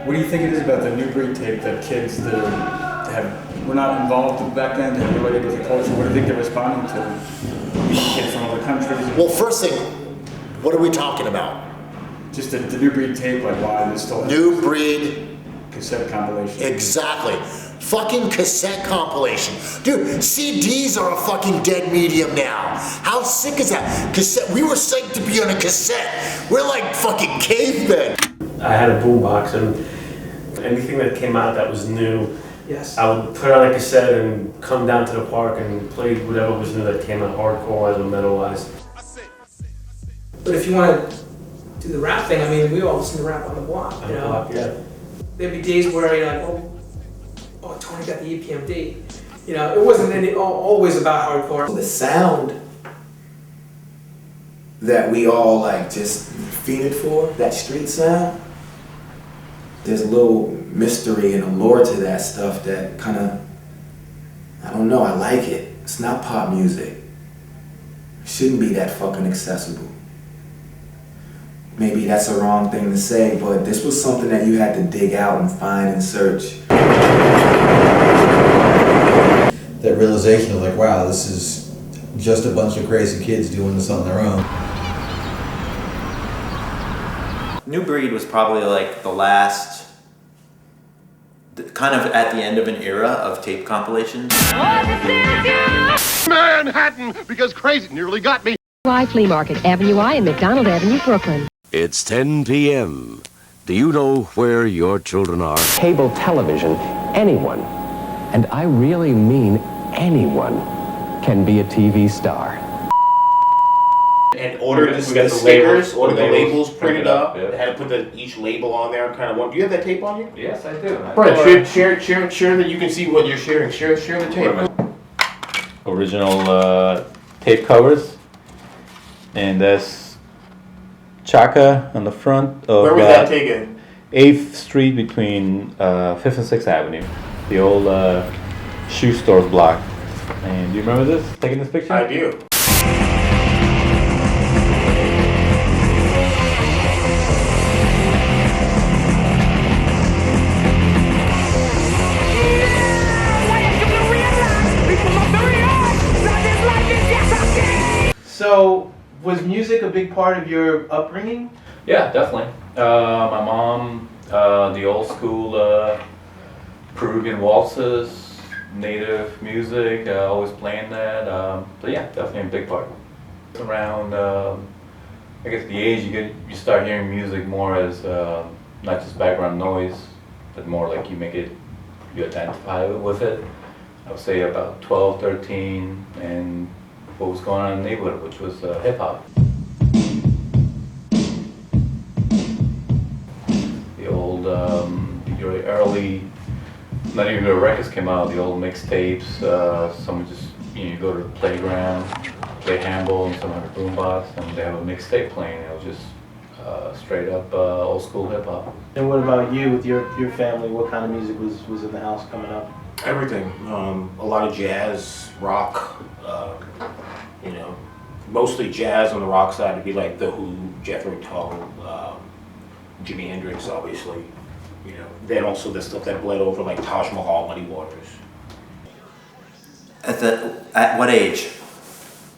What do you think it is about the New Breed tape that kids that were not involved back then, that related to the culture, what do you think they're responding to? Kids from other countries? Well, first thing, what are we talking about? Just the New Breed tape, like why this still has New Breed cassette compilation. Exactly. Fucking cassette compilation. Dude, CDs are a fucking dead medium now. How sick is that? Cassette, we were psyched to be on a cassette. We're like fucking cavemen. I had a boombox, and anything that came out that was new, yes, I would put on a cassette and come down to the park and play whatever was new that came out, hardcore or metal-wise. But if you want to do the rap thing, I mean, we all listen to rap on the block, you know? Yeah. There'd be days where you're like, oh, Tony got the EPMD. You know, it wasn't always about hardcore. The sound that we all like just fiended for, that street sound, there's a little mystery and allure to that stuff that kind of, I don't know, I like it. It's not pop music. It shouldn't be that fucking accessible. Maybe that's a wrong thing to say, but this was something that you had to dig out and find and search. That realization of like, wow, this is just a bunch of crazy kids doing this on their own. New Breed was probably like the last, kind of at the end of an era of tape compilations. Manhattan, because crazy nearly got me. Flea Market, Avenue I and McDonald Avenue, Brooklyn. It's 10 p.m. Do you know where your children are? Cable television, anyone, and I really mean anyone, can be a TV star. And order the stickers, order the labels printed up. Yeah. They had to put each label on there. Kind of one. Do you have that tape on you? Yes, I do. Right, share that you can see what you're sharing. Share the tape. Original tape covers, and that's Chaka on the front of. Where was that taken? 8th Street between 5th and 6th Avenue, the old shoe stores block. And do you remember this? Taking this picture? I do. So, was music a big part of your upbringing? Yeah, definitely. My mom, the old school Peruvian waltzes, native music, always playing that. So yeah, definitely a big part. Around, I guess the age you start hearing music more as not just background noise, but more like you identify with it. I would say about 12, 13, and what was going on in the neighborhood, which was hip hop. The old, the early, not even the records came out, the old mixtapes, someone just, you go to the playground, play handball and someone had a boombox, and they have a mixtape playing. It was just straight up old school hip hop. And what about you with your family? What kind of music was in the house coming up? Everything. A lot of jazz, rock. You know, mostly jazz on the rock side. It'd be like The Who, Jethro Tull, Jimi Hendrix, obviously. You know, then also the stuff that bled over like Taj Mahal, Muddy Waters. At what age?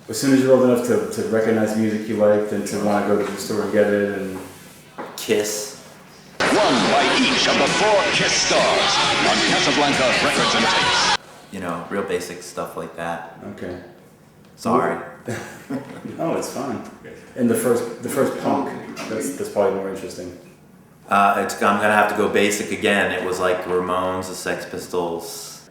As soon as you're old enough to recognize music you liked and to want to go to the store and get it and... Kiss. Won by each of the 4 Kiss stars on Casablanca Records and Tapes. You know, real basic stuff like that. Okay. Sorry. No, it's fine. And the first punk, that's probably more interesting. I'm gonna have to go basic again. It was like Ramones, the Sex Pistols.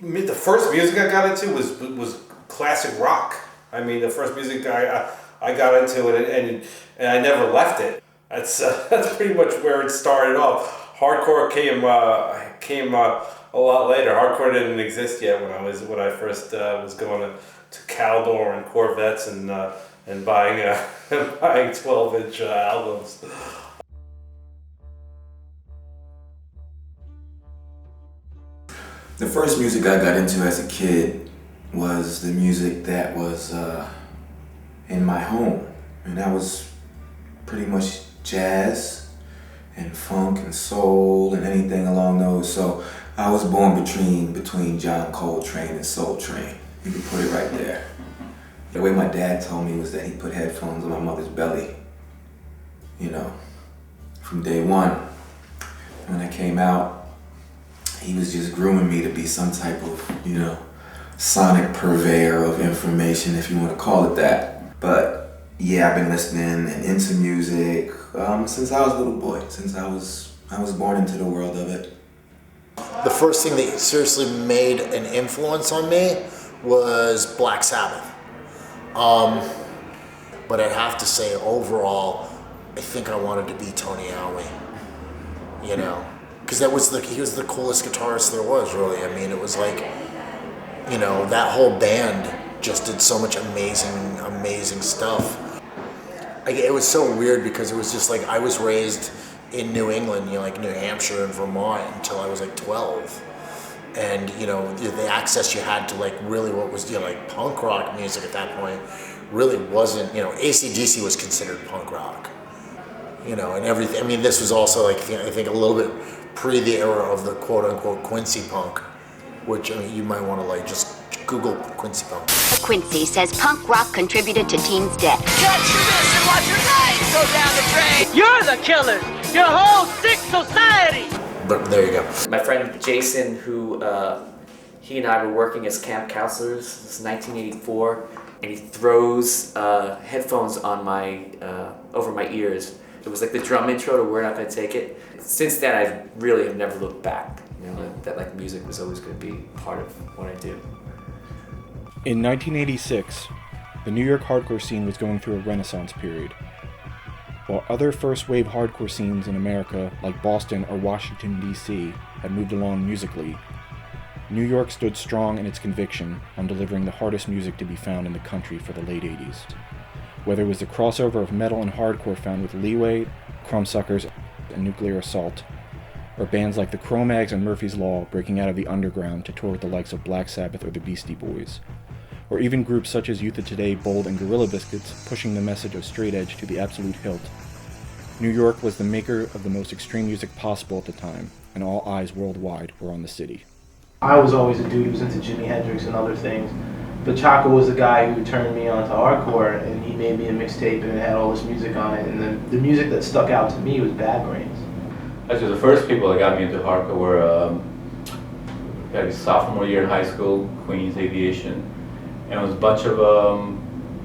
The first music I got into was classic rock. I mean, the first music I got into and I never left it. That's pretty much where it started off. Hardcore came a lot later. Hardcore didn't exist yet when I first was going to Caldor and Corvettes and buying 12-inch albums. The first music I got into as a kid was the music that was in my home, and that was pretty much jazz and funk and soul and anything along those. So I was born between John Coltrane and Soul Train. You can put it right there. The way my dad told me was that he put headphones on my mother's belly, you know, from day one. When I came out, he was just grooming me to be some type of, you know, sonic purveyor of information, if you want to call it that. But yeah, I've been listening and into music since I was a little boy, since I was born into the world of it. The first thing that seriously made an influence on me was Black Sabbath. But I'd have to say overall, I think I wanted to be Tony Iommi, you know, because he was the coolest guitarist there was, really. I mean, it was like, you know, that whole band just did so much amazing stuff. It was so weird because it was just like I was raised in New England, you know, like New Hampshire and Vermont until I was like 12. And, you know, the access you had to like really what was, you know, like punk rock music at that point really wasn't, you know, AC/DC was considered punk rock, you know, and everything. I mean, this was also like, I think a little bit pre the era of the quote unquote Quincy punk, which, I mean, you might want to like just Google Quincy punk. Quincy says punk rock contributed to teens' death. Cut your wrist and watch your life go down the drain. You're the killer. Your whole sick society. But there you go. My friend Jason, who he and I were working as camp counselors. This is 1984, and he throws headphones on my over my ears. It was like the drum intro to "We're Not Gonna Take It." Since then, I really have never looked back. You know, that like music was always going to be part of what I do. In 1986, the New York hardcore scene was going through a renaissance period. While other first-wave hardcore scenes in America, like Boston or Washington, D.C., had moved along musically, New York stood strong in its conviction on delivering the hardest music to be found in the country for the late 80s. Whether it was the crossover of metal and hardcore found with Leeway, Crumbsuckers, and Nuclear Assault, or bands like the Cro-Mags and Murphy's Law breaking out of the underground to tour with the likes of Black Sabbath or the Beastie Boys, or even groups such as Youth of Today, Bold, and Gorilla Biscuits pushing the message of straight edge to the absolute hilt. New York was the maker of the most extreme music possible at the time, and all eyes worldwide were on the city. I was always a dude who was into Jimi Hendrix and other things, but Chaka was the guy who turned me on to hardcore, and he made me a mixtape and it had all this music on it, and then the music that stuck out to me was Bad Brains. Actually, the first people that got me into hardcore were got sophomore year in high school, Queens Aviation, and it was a bunch of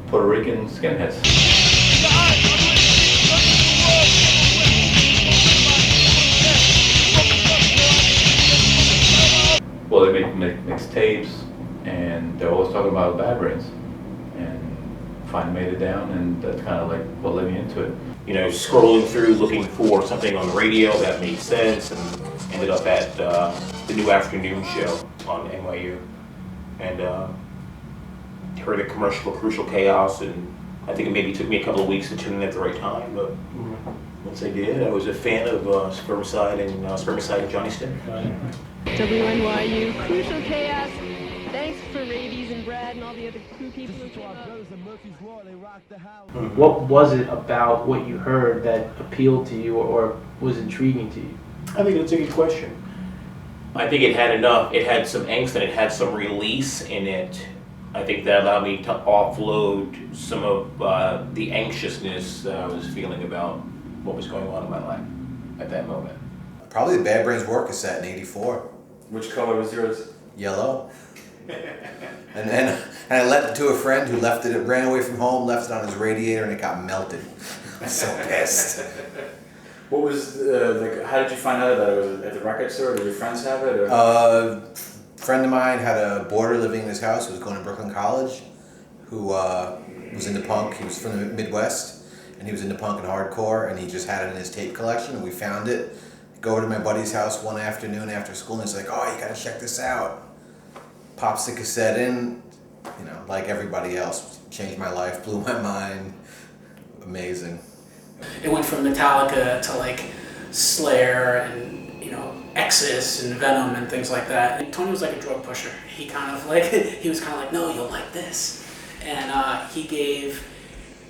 Puerto Rican skinheads. Well, they make mixtapes, and they're always talking about Bad Brains, and finally made it down, and that's kind of like what led me into it. You know, scrolling through looking for something on the radio that made sense, and ended up at the New Afternoon Show on NYU, and heard a commercial of Crucial Chaos, and I think it maybe took me a couple of weeks to tune in at the right time, but once I did, I was a fan of Spermicide and Johnny Stick. WNYU, Crucial Chaos. Thanks for Rabies and Brad and all the other crew people who came up. What was it about what you heard that appealed to you or was intriguing to you? I think that's a good question. I think it had enough, it had some angst and it had some release in it. I think that allowed me to offload some of the anxiousness that I was feeling about what was going on in my life at that moment. Probably the Bad Brains War cassette in '84. Which color was yours? Yellow. and I lent it to a friend who left it, ran away from home, left it on his radiator, and it got melted. I was so pissed. What was like? How did you find out about it? Was it at the record store? Did your friends have it? Or? A friend of mine had a boarder living in his house who was going to Brooklyn College, who was into punk. He was from the Midwest, and he was into punk and hardcore, and he just had it in his tape collection, and we found it. Go to my buddy's house one afternoon after school, and he's like, "Oh, you gotta check this out." Pops the cassette in, you know, like everybody else, changed my life, blew my mind. Amazing. It went from Metallica to like Slayer and, you know, Exodus and Venom and things like that. And Tony was like a drug pusher. He was kind of like, no, you'll like this. And he gave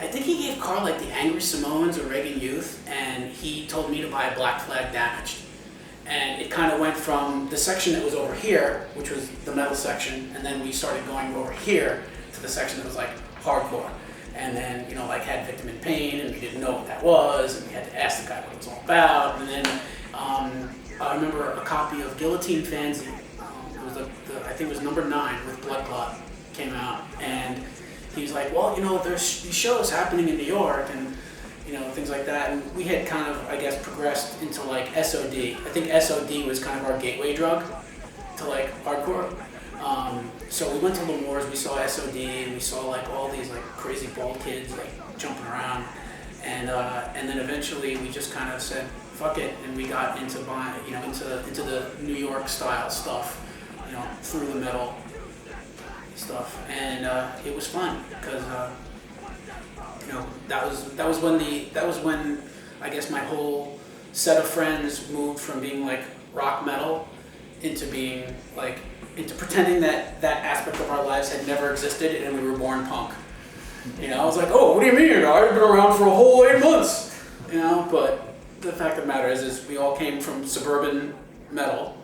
I think he gave Carl like the Angry Samoans or Reagan Youth, and he told me to buy Black Flag Damaged. And it kind of went from the section that was over here, which was the metal section, and then we started going over here to the section that was like hardcore. And then, you know, like had Victim in Pain, and we didn't know what that was, and we had to ask the guy what it was all about. And then I remember a copy of Guillotine Fanzine. It was I think it was number 9 with Blood Clot came out, and he was like, well, you know, there's these shows happening in New York, and you know, things like that. And we had kind of, I guess, progressed into like SOD. I think SOD was kind of our gateway drug to like hardcore. So we went to Lemore's, we saw SOD, and we saw like all these like crazy bald kids like jumping around, and then eventually we just kind of said fuck it, and we got into buying, you know, into the New York style stuff, you know, through the metal stuff, and it was fun because you know, that was when I guess my whole set of friends moved from being like rock metal into being like into pretending that aspect of our lives had never existed and we were born punk. You know, I was like, oh, what do you mean? I've been around for a whole 8 months. You know, but the fact of the matter is we all came from suburban metal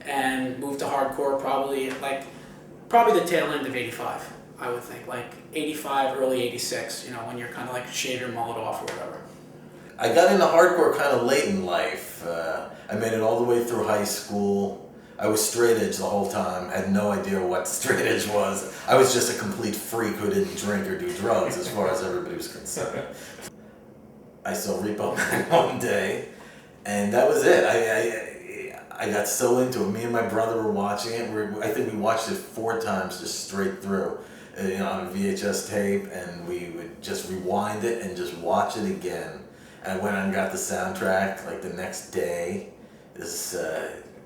and moved to hardcore probably the tail end of '85. I would think, like 85, early 86, you know, when you're kind of like shave your mullet off or whatever. I got into hardcore kind of late in life. I made it all the way through high school. I was straight edge the whole time, had no idea what straight edge was. I was just a complete freak who didn't drink or do drugs as far as everybody was concerned. I saw Repo Man one day, and that was it. I got so into it. Me and my brother were watching it. I think we watched it 4 times just straight through. You know, on a VHS tape, and we would just rewind it and just watch it again. And I went and got the soundtrack like the next day. This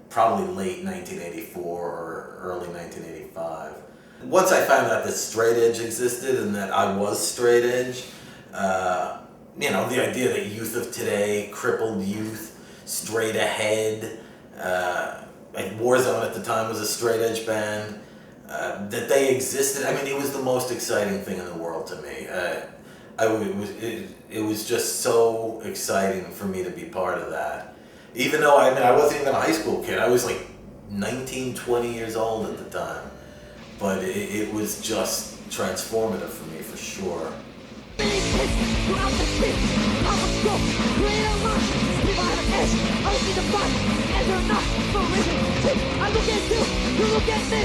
probably late 1984 or early 1985. Once I found out that straight edge existed and that I was straight edge, you know, the idea that youth of today, crippled youth, straight ahead, like Warzone at the time was a straight edge band. That they existed. I mean, it was the most exciting thing in the world to me. It was just so exciting for me to be part of that. Even though I wasn't even a high school kid. I was like 19, 20 years old at the time. But it was just transformative for me, for sure.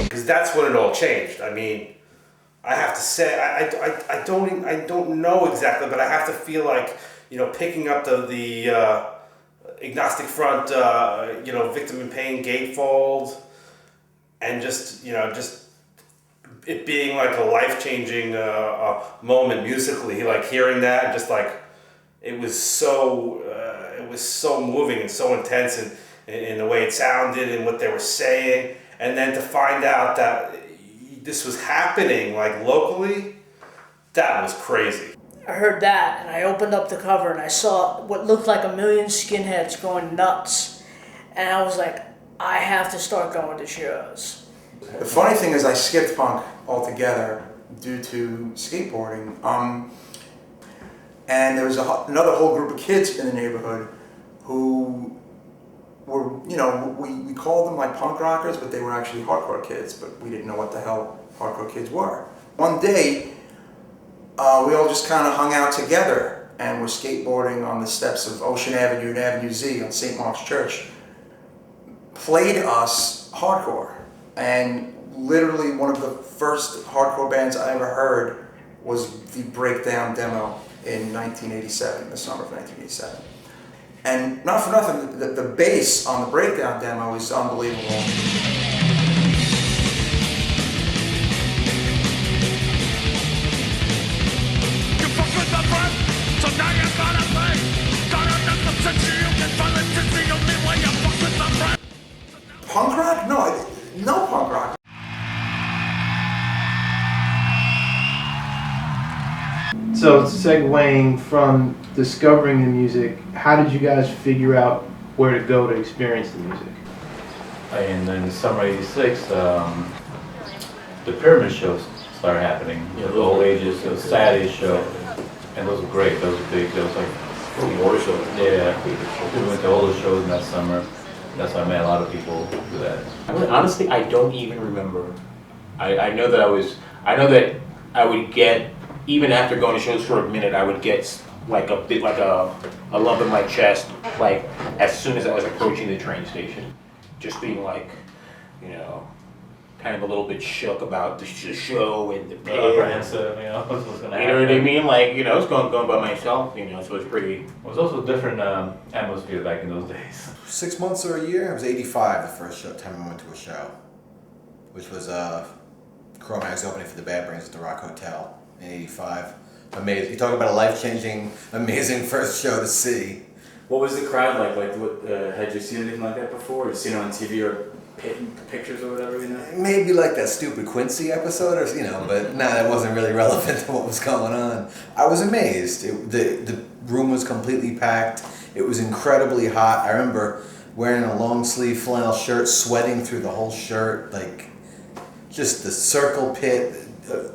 Because that's when it all changed. I mean, I have to say, I don't know exactly, but I have to feel like, you know, picking up the Agnostic Front, you know, Victim in Pain, Gatefold, and just, you know, just it being like a life-changing moment musically, like hearing that, just like it was so moving and so intense in the way it sounded and what they were saying, and then to find out that this was happening like locally, that was crazy. I heard that, and I opened up the cover and I saw what looked like a million skinheads going nuts, and I was like, I have to start going to shows. The funny thing is I skipped punk altogether due to skateboarding. And there was another whole group of kids in the neighborhood who were, you know, we called them like punk rockers, but they were actually hardcore kids, but we didn't know what the hell hardcore kids were. One day, we all just kind of hung out together and were skateboarding on the steps of Ocean Avenue and Avenue Z on St. Mark's Church. Played us hardcore. And literally one of the first hardcore bands I ever heard was the Breakdown demo in 1987, the summer of 1987. And not for nothing, the bass on the Breakdown demo is unbelievable. Punk rock? No punk rock. So segueing from discovering the music, how did you guys figure out where to go to experience the music? And then in summer '86, the pyramid shows started happening. The old ages, the Saturday show. And those were great. Those were big. Those like water shows. Yeah, we went to all those shows in that summer. That's why I met a lot of people through that. I mean, honestly, I don't even remember. I know that I would get, even after going to shows for a minute, I would get like a bit like a lump in my chest, like as soon as I was approaching the train station, just being like, you know, kind of a little bit shook about the show and the pit. Apprehensive, you know, what's gonna happen. You know what I mean? Like, you know, it's going by myself, you know, so it's pretty. It was also a different atmosphere back in those days. 6 months or a year? I was 85 the first time I went to a show, which was Cro-Mag's opening for the Bad Brains at the Rock Hotel in 85. Amazing. You talk about a life-changing, amazing first show to see. What was the crowd like? Like, had you seen anything like that before? Or seen it on TV or pictures or whatever, you know? Maybe like that stupid Quincy episode, or you know, but that wasn't really relevant to what was going on. I was amazed. The room was completely packed. It was incredibly hot. I remember wearing a long sleeve flannel shirt, sweating through the whole shirt, like just the circle pit,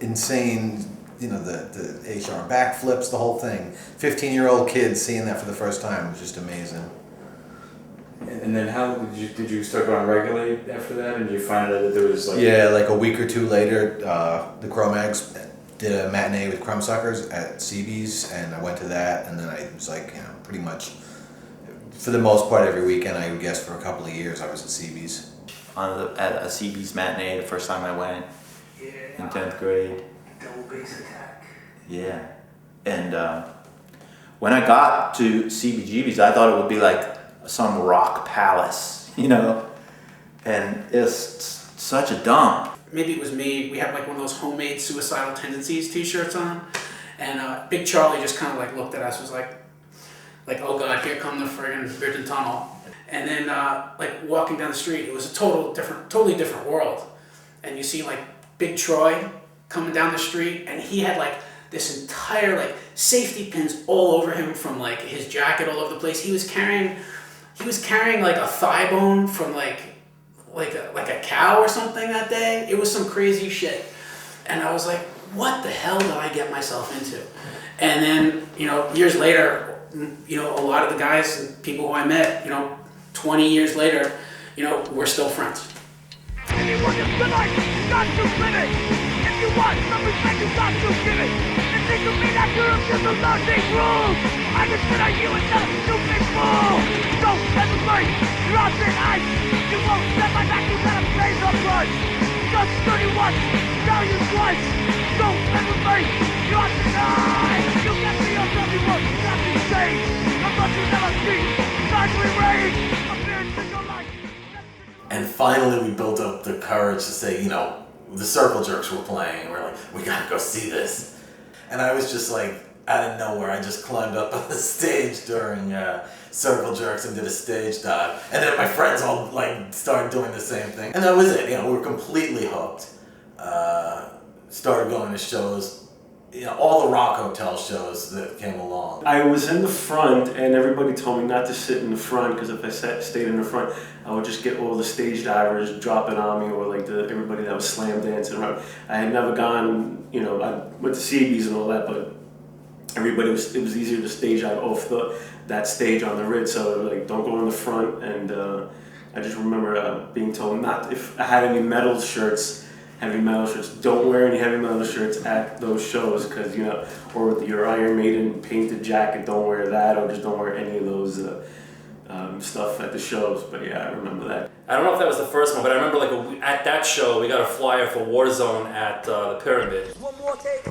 insane. You know, the HR backflips, the whole thing. 15-year-old kids seeing that for the first time was just amazing. And then how did you start going regularly after that? And did you find out that there was like... Yeah, like a week or two later, the Cro-Mags did a matinee with Crumbsuckers at CB's, and I went to that, and then I was like, you know, pretty much, for the most part, every weekend, I would guess for a couple of years, I was at CB's. At a CB's matinee, the first time I went in 10th grade. Double bass attack. Yeah. And when I got to CBGB's, I thought it would be like some rock palace, you know? And it's such a dump. Maybe it was me. We had like one of those homemade suicidal tendencies t-shirts on. And Big Charlie just kind of like looked at us, was like, oh God, here come the friggin' bridge and tunnel. And then like walking down the street, it was a totally different world. And you see like Big Troy coming down the street, and he had like this entire like safety pins all over him from like his jacket all over the place. He was carrying like a thigh bone from like a cow or something that day. It was some crazy shit. And I was like, what the hell did I get myself into? And then, you know, years later, you know, a lot of the guys and people who I met, you know, 20 years later, you know, we're still friends. If you want some respect, you got to give it. It seems to me that you're just a learning rules. I consider you a stupid fool. Don't step with me, you're on thin ice. You won't step my back, you gotta pay the price. Just 31, tell you twice. Don't step with me, you're on thin ice. You can't see yourself, you won't stop these days. I'm what you never see, time to erase. Appearance in your life. And finally we built up the courage to say, you know, the Circle Jerks were playing, and we're like, we gotta go see this. And I was just like, out of nowhere, I just climbed up on the stage during Circle Jerks and did a stage dive. And then my friends all like started doing the same thing. And that was it, you know, we were completely hooked. Started going to shows, you know, all the Rock Hotel shows that came along. I was in the front, and everybody told me not to sit in the front, because if I stayed in the front, I would just get all the stage divers dropping on me, or like everybody that was slam dancing around. I had never gone, you know, I went to CB's and all that, but it was easier to stage dive off that stage on the Ritz, so like, don't go in the front. And I just remember being told not, if I had any heavy metal shirts, don't wear any heavy metal shirts at those shows, because, you know, or with your Iron Maiden painted jacket, don't wear that, or just don't wear any of those stuff at the shows. But yeah, I remember that. I don't know if that was the first one, but I remember like at that show, we got a flyer for Warzone at the Pyramid. One more take.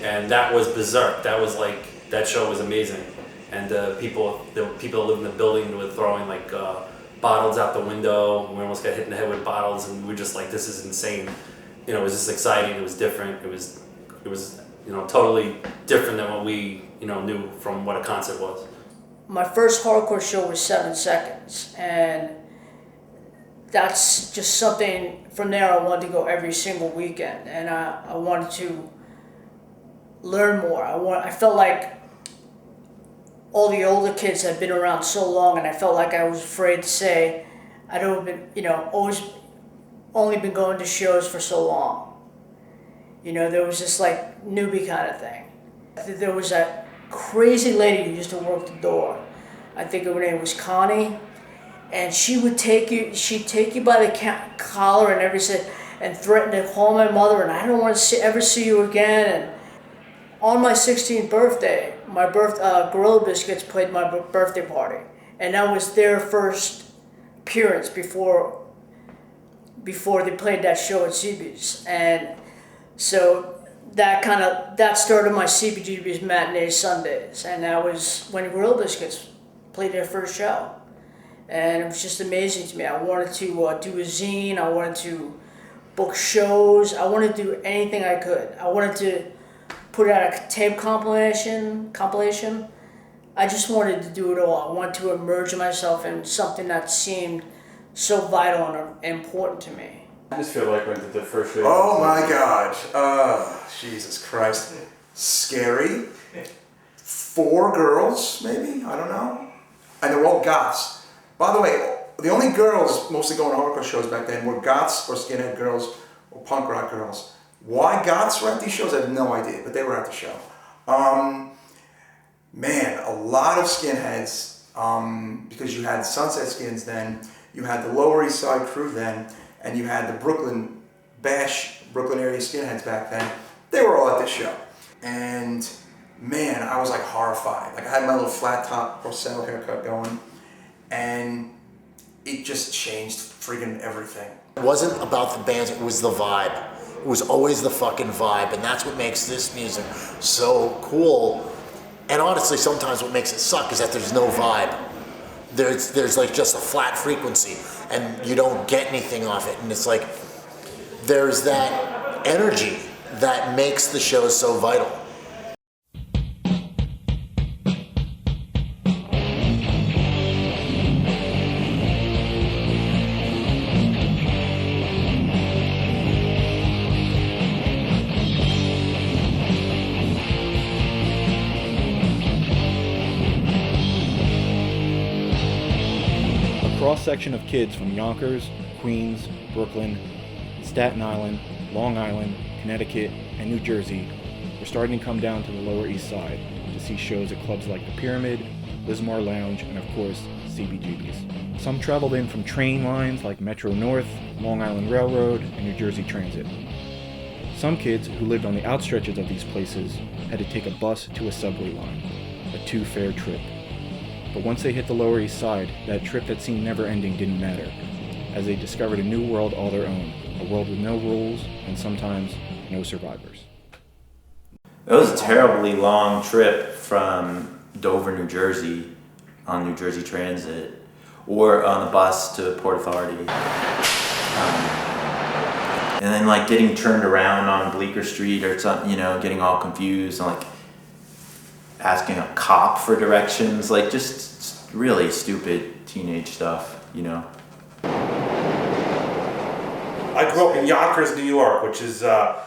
And that was berserk. That was like, that show was amazing. And the people that lived in the building were throwing like bottles out the window. We almost got hit in the head with bottles, and we were just like, this is insane. You know, it was just exciting. It was different. It was, you know, totally different than what we, you know, knew from what a concert was. My first hardcore show was 7 Seconds, and that's just something, from there I wanted to go every single weekend, and I wanted to learn more. I felt like all the older kids had been around so long, and I felt like I was afraid to say I'd always only been going to shows for so long. There was this like newbie kind of thing. There was a crazy lady who used to work the door. I think her name was Connie, and she'd take you by the collar and everything, and threaten to call my mother, and I don't want to ever see you again. And on my 16th birthday, my Gorilla Biscuits played my birthday party, and that was their first appearance before they played that show at CB's. And so that started my CBGB's matinee Sundays, and that was when Gorilla Biscuits played their first show. And it was just amazing to me. I wanted to do a zine, I wanted to book shows, I wanted to do anything I could. I wanted to put out a tape compilation. I just wanted to do it all. I wanted to immerse myself in something that seemed so vital and important to me. I just feel like when the first show. Oh my God. Jesus Christ. Scary. 4 girls, maybe? I don't know. And they're all goths. By the way, the only girls mostly going to hardcore shows back then were goths or skinhead girls or punk rock girls. Why goths were at these shows, I have no idea, but they were at the show. Man, a lot of skinheads, because you had Sunset Skins then, you had the Lower East Side crew then, and you had the Brooklyn area skinheads back then. They were all at this show. And man, I was like horrified. Like I had my little flat top Roselle haircut going, and it just changed freaking everything. It wasn't about the bands, it was the vibe. It was always the fucking vibe, and that's what makes this music so cool. And honestly, sometimes what makes it suck is that there's no vibe. There's like just a flat frequency, and you don't get anything off it. And it's like, there's that energy that makes the show so vital. Cross-section of kids from Yonkers, Queens, Brooklyn, Staten Island, Long Island, Connecticut, and New Jersey were starting to come down to the Lower East Side to see shows at clubs like the Pyramid, Lismar Lounge, and of course, CBGB's. Some traveled in from train lines like Metro North, Long Island Railroad, and New Jersey Transit. Some kids who lived on the outstretches of these places had to take a bus to a subway line, a 2-fare trip. But once they hit the Lower East Side, that trip that seemed never-ending didn't matter, as they discovered a new world all their own, a world with no rules and sometimes no survivors. It was a terribly long trip from Dover, New Jersey, on New Jersey Transit, or on the bus to Port Authority. And then like getting turned around on Bleecker Street or something, getting all confused and like asking a cop for directions, like just really stupid teenage stuff, I grew up in Yonkers, New York, which is, for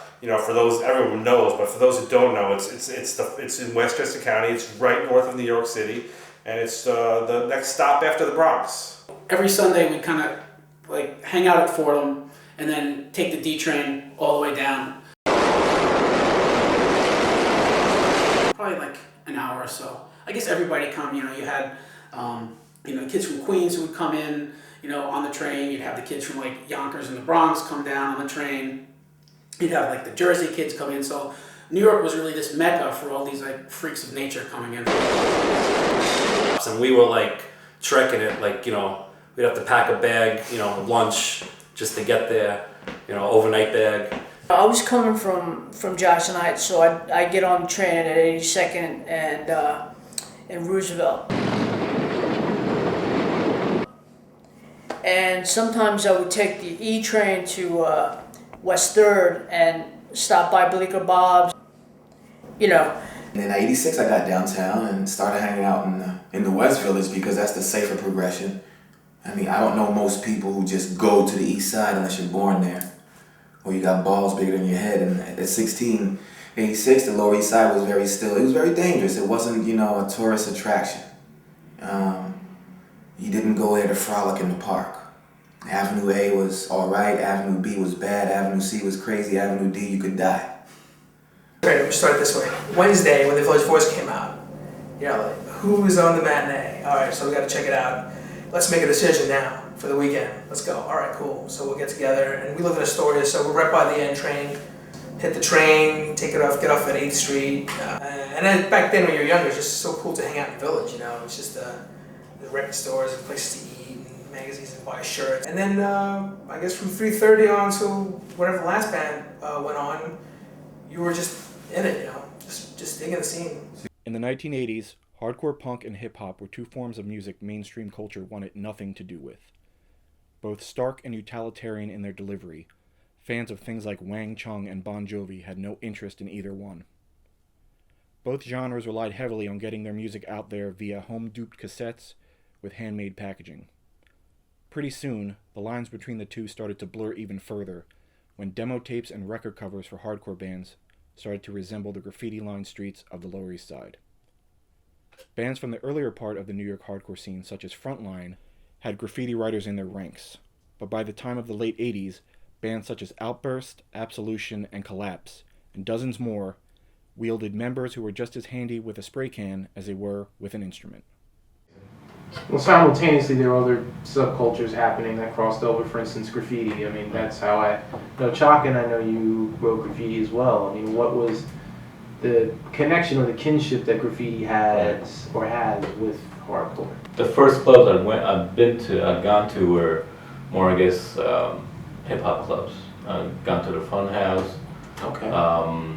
those everyone knows, but for those who don't know, it's in Westchester County. It's right north of New York City, and it's the next stop after the Bronx. Every Sunday we kind of like hang out at Fordham and then take the D train all the way down. Probably like an hour or so. I guess everybody come, you had, kids from Queens who would come in, on the train. You'd have the kids from like Yonkers and the Bronx come down on the train. You'd have like the Jersey kids come in. So New York was really this mecca for all these like freaks of nature coming in. And we were like trekking it, like, we'd have to pack a bag, lunch just to get there, overnight bag. I was coming from Jackson Heights, so I'd get on the train at 82nd and Roosevelt. And sometimes I would take the E train to West 3rd and stop by Bleecker Bob's, And in 86, I got downtown and started hanging out in the West Village because that's the safer progression. I mean, I don't know most people who just go to the east side unless you're born there. Or you got balls bigger than your head. And at 1686, the Lower East Side was very still. It was very dangerous. It wasn't, a tourist attraction. You didn't go there to frolic in the park. Avenue A was all right. Avenue B was bad. Avenue C was crazy. Avenue D, you could die. Great, we'll start this way. Wednesday, when The Village Voice came out, who was on the matinee? All right, so we got to check it out. Let's make a decision now for the weekend. Let's go. All right, cool. So we'll get together, and we live in Astoria, so we're right by the N train. Hit the train, take it off, get off at 8th Street. And then back then, when you're younger, it's just so cool to hang out in the Village. It's just the record stores and places to eat, and magazines and buy shirts. And then I guess from 3:30 on to whatever the last band went on, you were just in it, just digging the scene. In the 1980s, hardcore punk and hip-hop were two forms of music mainstream culture wanted nothing to do with. Both stark and utilitarian in their delivery, fans of things like Wang Chung and Bon Jovi had no interest in either one. Both genres relied heavily on getting their music out there via home-duped cassettes with handmade packaging. Pretty soon, the lines between the two started to blur even further when demo tapes and record covers for hardcore bands started to resemble the graffiti-lined streets of the Lower East Side. Bands from the earlier part of the New York hardcore scene, such as Frontline, had graffiti writers in their ranks, but by the time of the late 80s, bands such as Outposts, Absolution, and Collapse, and dozens more, wielded members who were just as handy with a spray can as they were with an instrument. Well, simultaneously, there were other subcultures happening that crossed over. For instance, graffiti. I mean, that's how I know Chaka, and I know you wrote graffiti as well. I mean, what was the connection or the kinship that graffiti has or has with hardcore? The first clubs I've gone to were more, I guess, hip hop clubs. I've gone to the Fun House. Okay.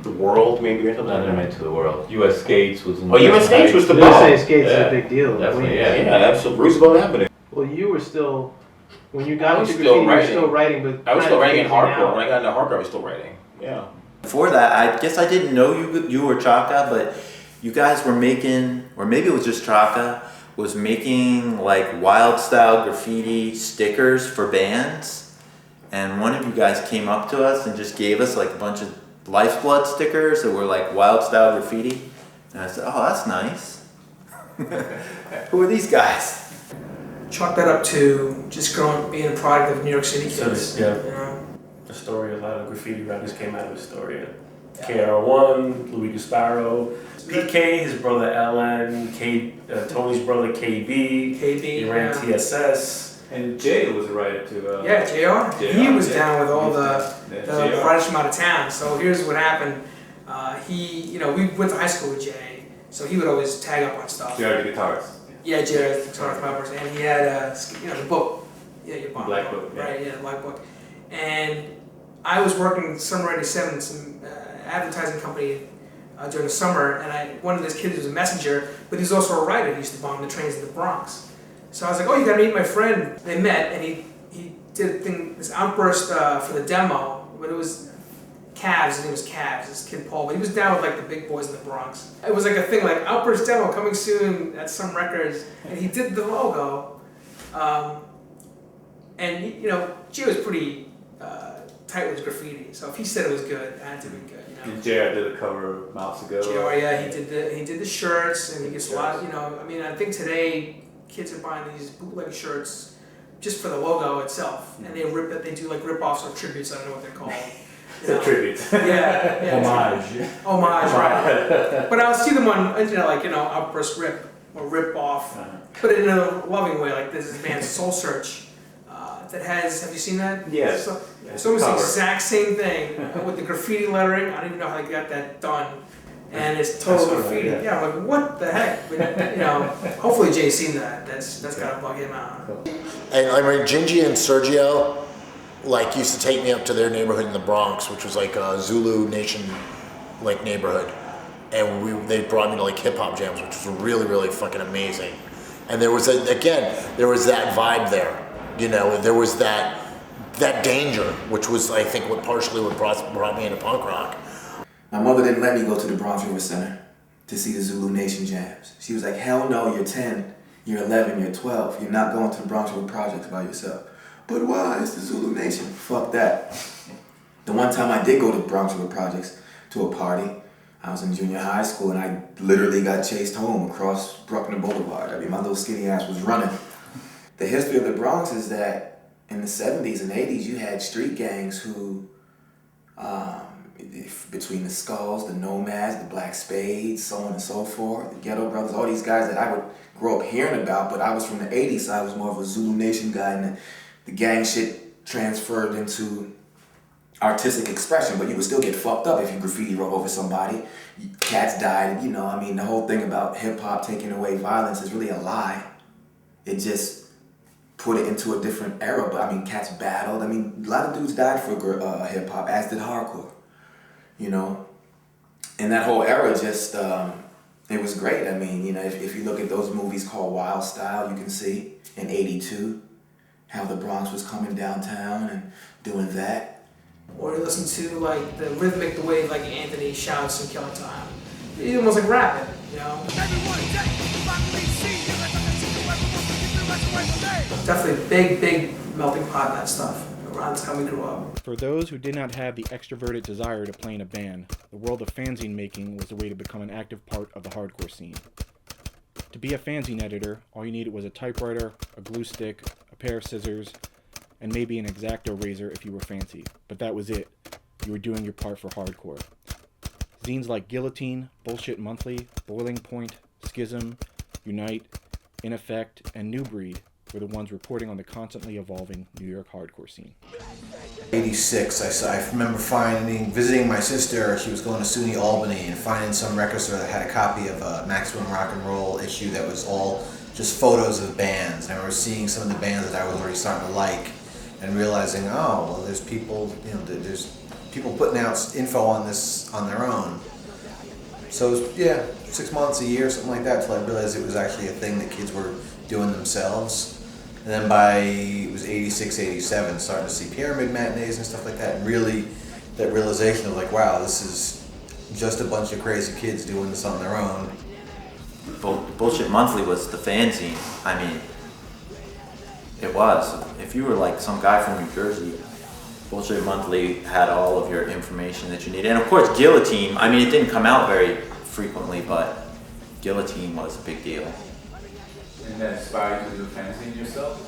The World, maybe, or something. I never went to the World. U.S. Skates was. U.S. Skates was the bomb. U.S. Skates is a big deal. Definitely, yeah. Yeah, absolutely. Roosevelt Avenue. Well, you were still, when you got into still graffiti, you were still writing, but I was still writing in hardcore. now. When I got into hardcore, I was still writing. Yeah. Before that, I guess I didn't know you were Chaka, but you guys were making, or maybe it was just Chaka, was making like wild style graffiti stickers for bands. And one of you guys came up to us and just gave us like a bunch of Lifeblood stickers that were like wild style graffiti. And I said, oh, that's nice. Who are these guys? Chalk that up to just being a product of New York City kids. Yeah. Astoria, a lot of graffiti writers came out of Astoria. KR1, Louis Gasparo, PK, his brother LN, Tony's brother KB, he ran TSS. And Jay was a writer too. JR. He was down with all the writers from out of town. So here's what happened. We went to high school with Jay, so he would always tag up on stuff. JR the guitarist. Yeah, JR the guitarist members, and he had the book. Yeah, your book. Black book. Right, yeah, the Black Book. And I was working summer '87 in some advertising company during the summer, and one of those kids was a messenger, but he was also a writer. He used to bomb the trains in the Bronx. So I was like, oh, you gotta meet my friend. They met, and he did this outburst for the demo, but it was Cavs. His name was Cavs, this kid Paul, but he was down with like the big boys in the Bronx. It was like a thing, like outburst demo coming soon at some records, and he did the logo. And Jay was pretty tight with his graffiti, so if he said it was good, it had to be good. And JR did a cover months ago. JR, yeah, he did the shirts, and he gets a lot. I think today kids are buying these bootleg shirts just for the logo itself, and they rip it. They do like rip-offs or tributes. I don't know what they're called. Tributes. Yeah. Homage, right? But I'll see them on outburst rip or rip off, but in a loving way. Like this band's Soul Search. That has, have you seen that? Yes. So, it's almost the exact same thing with the graffiti lettering. I don't even know how they got that done. And it's total graffiti. Yeah, I'm like, what the heck? But, hopefully Jay's seen that. That's gotta bug him out. And I mean, Gingy and Sergio, used to take me up to their neighborhood in the Bronx, which was like a Zulu Nation, neighborhood. And they brought me to hip hop jams, which was really, really fucking amazing. And there was that vibe there. There was that danger, which was, I think, what brought me into punk rock. My mother didn't let me go to the Bronx River Center to see the Zulu Nation jams. She was like, hell no, you're 10. You're 11, you're 12. You're not going to the Bronx River Projects by yourself. But why? It's the Zulu Nation. Fuck that. The one time I did go to the Bronx River Projects to a party, I was in junior high school and I literally got chased home across Bruckner Boulevard. I mean, my little skinny ass was running. The history of the Bronx is that in the 70s and 80s, you had street gangs who, between the Skulls, the Nomads, the Black Spades, so on and so forth, the Ghetto Brothers, all these guys that I would grow up hearing about, but I was from the 80s, so I was more of a Zulu Nation guy, and the gang shit transferred into artistic expression, but you would still get fucked up if you graffiti wrote over somebody. Cats died, you know, I mean, the whole thing about hip-hop taking away violence is really a lie. It just put it into a different era, but I mean, cats battled. I mean, a lot of dudes died for hip-hop, as did hardcore, you know? And that whole era just, it was great. I mean, you know, if you look at those movies called Wild Style, you can see in '82 how the Bronx was coming downtown and doing that. Or you listen to like the rhythmic, the way like Anthony shouts in Killing Time. It's almost like rapping, you know? Definitely big melting pot in that stuff around the time we grew up. For those who did not have the extroverted desire to play in a band, the world of fanzine making was a way to become an active part of the hardcore scene. To be a fanzine editor, all you needed was a typewriter, a glue stick, a pair of scissors, and maybe an X-Acto razor if you were fancy. But that was it. You were doing your part for hardcore. Zines like Guillotine, Bullshit Monthly, Boiling Point, Schism, Unite, In Effect, and New Breed were the ones reporting on the constantly evolving New York hardcore scene. '86, I remember visiting my sister. She was going to SUNY Albany and finding some record store that had a copy of a Maximum Rock and Roll issue that was all just photos of bands. And I remember seeing some of the bands that I was already starting to like and realizing, oh, well, there's people, you know, there's people putting out info on this on their own. So it was, yeah, 6 months, a year, something like that, until I realized it was actually a thing that kids were doing themselves. And then it was '86, '87, starting to see pyramid matinees and stuff like that, and really that realization of like, wow, this is just a bunch of crazy kids doing this on their own. Bullshit Monthly was the fanzine. I mean, it was. If you were like some guy from New Jersey, Bullshit Monthly had all of your information that you needed. And of course, Guillotine, I mean, it didn't come out very frequently, but Guillotine was a big deal. And that inspired you to do a fanzine yourself?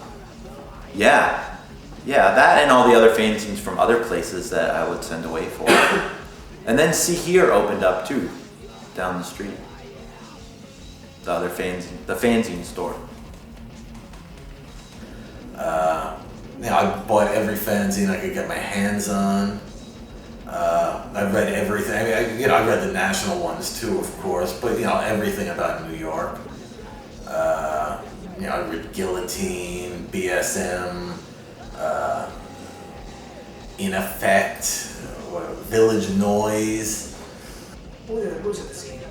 Yeah, that and all the other fanzines from other places that I would send away for. And then See Here opened up too, down the street. The other the fanzine store. You know, I bought every fanzine I could get my hands on. I read everything. I mean, I read the national ones too, of course, but you know, everything about New York. You know, I read Guillotine, BSM, In Effect, Village Noise. What was it, the scene?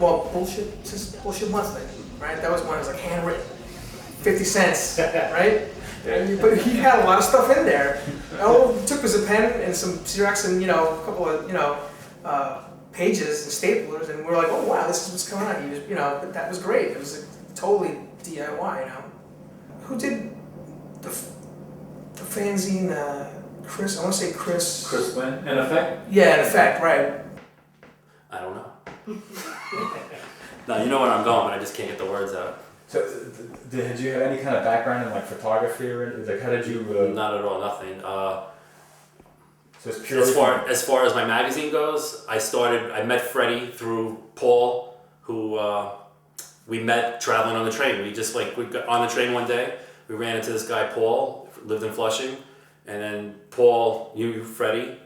Well, Bullshit Monthly, right? That was one that was like handwritten. 50 cents, right? But he had a lot of stuff in there. All he took was a pen and some Xerox and, you know, a couple of, you know, pages and staplers, and we're like, oh wow, this is what's coming out. He was, you know, but that was great. It was totally DIY, you know. Who did the fanzine? Chris. I want to say Chris. Chris Wynn, In Effect. Yeah, In Effect, right? I don't know. No, you know where I'm going, but I just can't get the words out. So, did you have any kind of background in like photography or like how did you? Not at all, nothing. So it's purely as far as my magazine goes, I met Freddy through Paul, who we met traveling on the train. We got on the train one day. We ran into this guy Paul, lived in Flushing, and then Paul knew Freddy,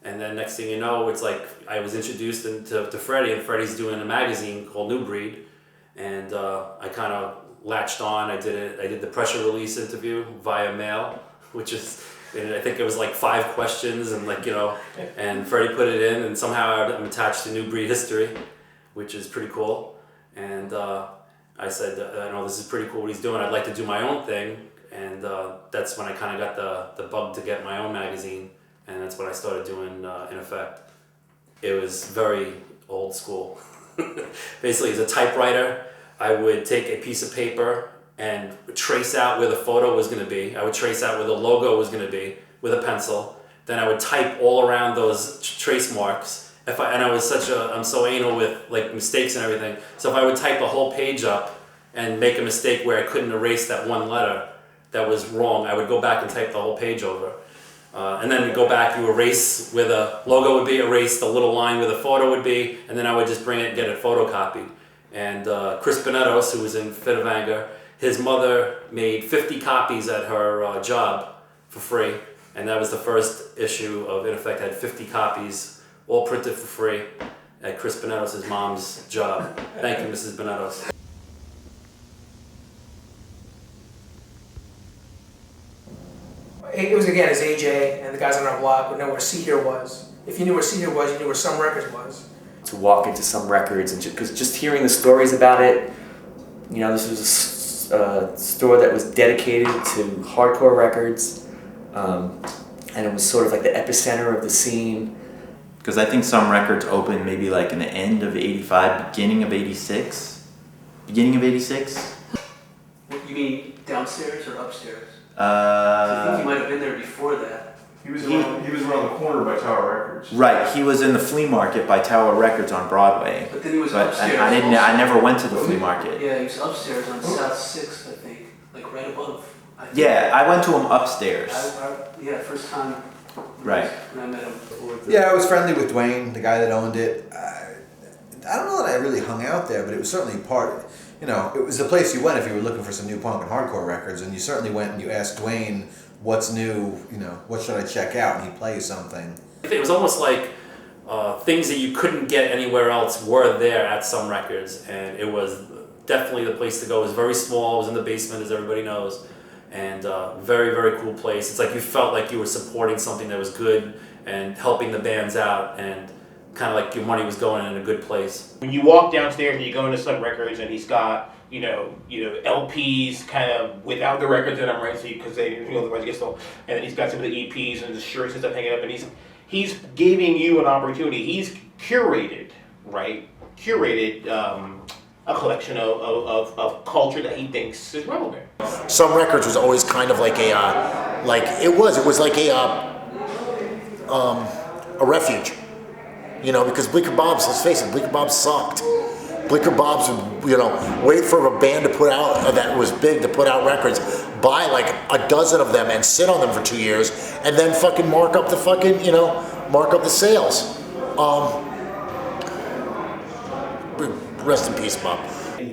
and then next thing you know, it's like I was introduced to Freddy, and Freddy's doing a magazine called New Breed. And I kind of latched on. I did the pressure release interview via mail, which is, and I think it was like 5 questions, and like, you know, and Freddie put it in, and somehow I'm attached to New Breed history, which is pretty cool. And I said, I know this is pretty cool what he's doing. I'd like to do my own thing, and that's when I kind of got the bug to get my own magazine, and that's when I started doing In Effect. It was very old school. Basically, it's a typewriter, I would take a piece of paper and trace out where the photo was going to be. I would trace out where the logo was going to be with a pencil. Then I would type all around those trace marks. I'm so anal with like mistakes and everything. So if I would type the whole page up and make a mistake where I couldn't erase that one letter that was wrong, I would go back and type the whole page over. And then you go back, you erase where the logo would be, erase the little line where the photo would be, and then I would just bring it and get it photocopied. And Chris Bonetos, who was in Fit of Anger, his mother made 50 copies at her job for free, and that was the first issue of In Effect. Had 50 copies, all printed for free, at Chris Bonetos' mom's job. Thank you, Mrs. Bonetos. It was again as AJ and the guys on our block would know where See Here was. If you knew where See Here was, you knew where Some Records was. To walk into Some Records, and because just hearing the stories about it, you know, this was a store that was dedicated to hardcore records, and it was sort of like the epicenter of the scene. Because I think Some Records opened maybe like in the end of '85, beginning of '86. Beginning of '86. What, you mean downstairs or upstairs? I think he might have been there before that. He was around the corner by Tower Records. Right, he was in the flea market by Tower Records on Broadway. But then he was upstairs. I never went to the flea market. Yeah, he was upstairs on South 6th, I think, like right above. Yeah, I went to him upstairs. Yeah, first time. Right. When I met him. Yeah, I was friendly with Dwayne, the guy that owned it. I don't know that I really hung out there, but it was certainly part. You know, it was the place you went if you were looking for some new punk and hardcore records, and you certainly went and you asked Dwayne, what's new, you know, what should I check out, and he'd play you something. It was almost like things that you couldn't get anywhere else were there at Some Records, and it was definitely the place to go. It was very small, it was in the basement, as everybody knows, and very, very cool place. It's like you felt like you were supporting something that was good and helping the bands out, and kind of like your money was going in a good place. When you walk downstairs and you go into Some Records and he's got, you know, LPs kind of without the records in them, right? So because the rights get sold, and then he's got some of the EPs and the shirts and stuff hanging up, and he's giving you an opportunity. He's curated, right? A collection of culture that he thinks is relevant. Some Records was always kind of like it was like a refuge. You know, because Bleecker Bob's, let's face it, Bleecker Bob's sucked. Bleecker Bob's would, you know, wait for a band to put out, that was big, to put out records, buy like a dozen of them and sit on them for 2 years, and then fucking mark up the sales. Rest in peace, Bob.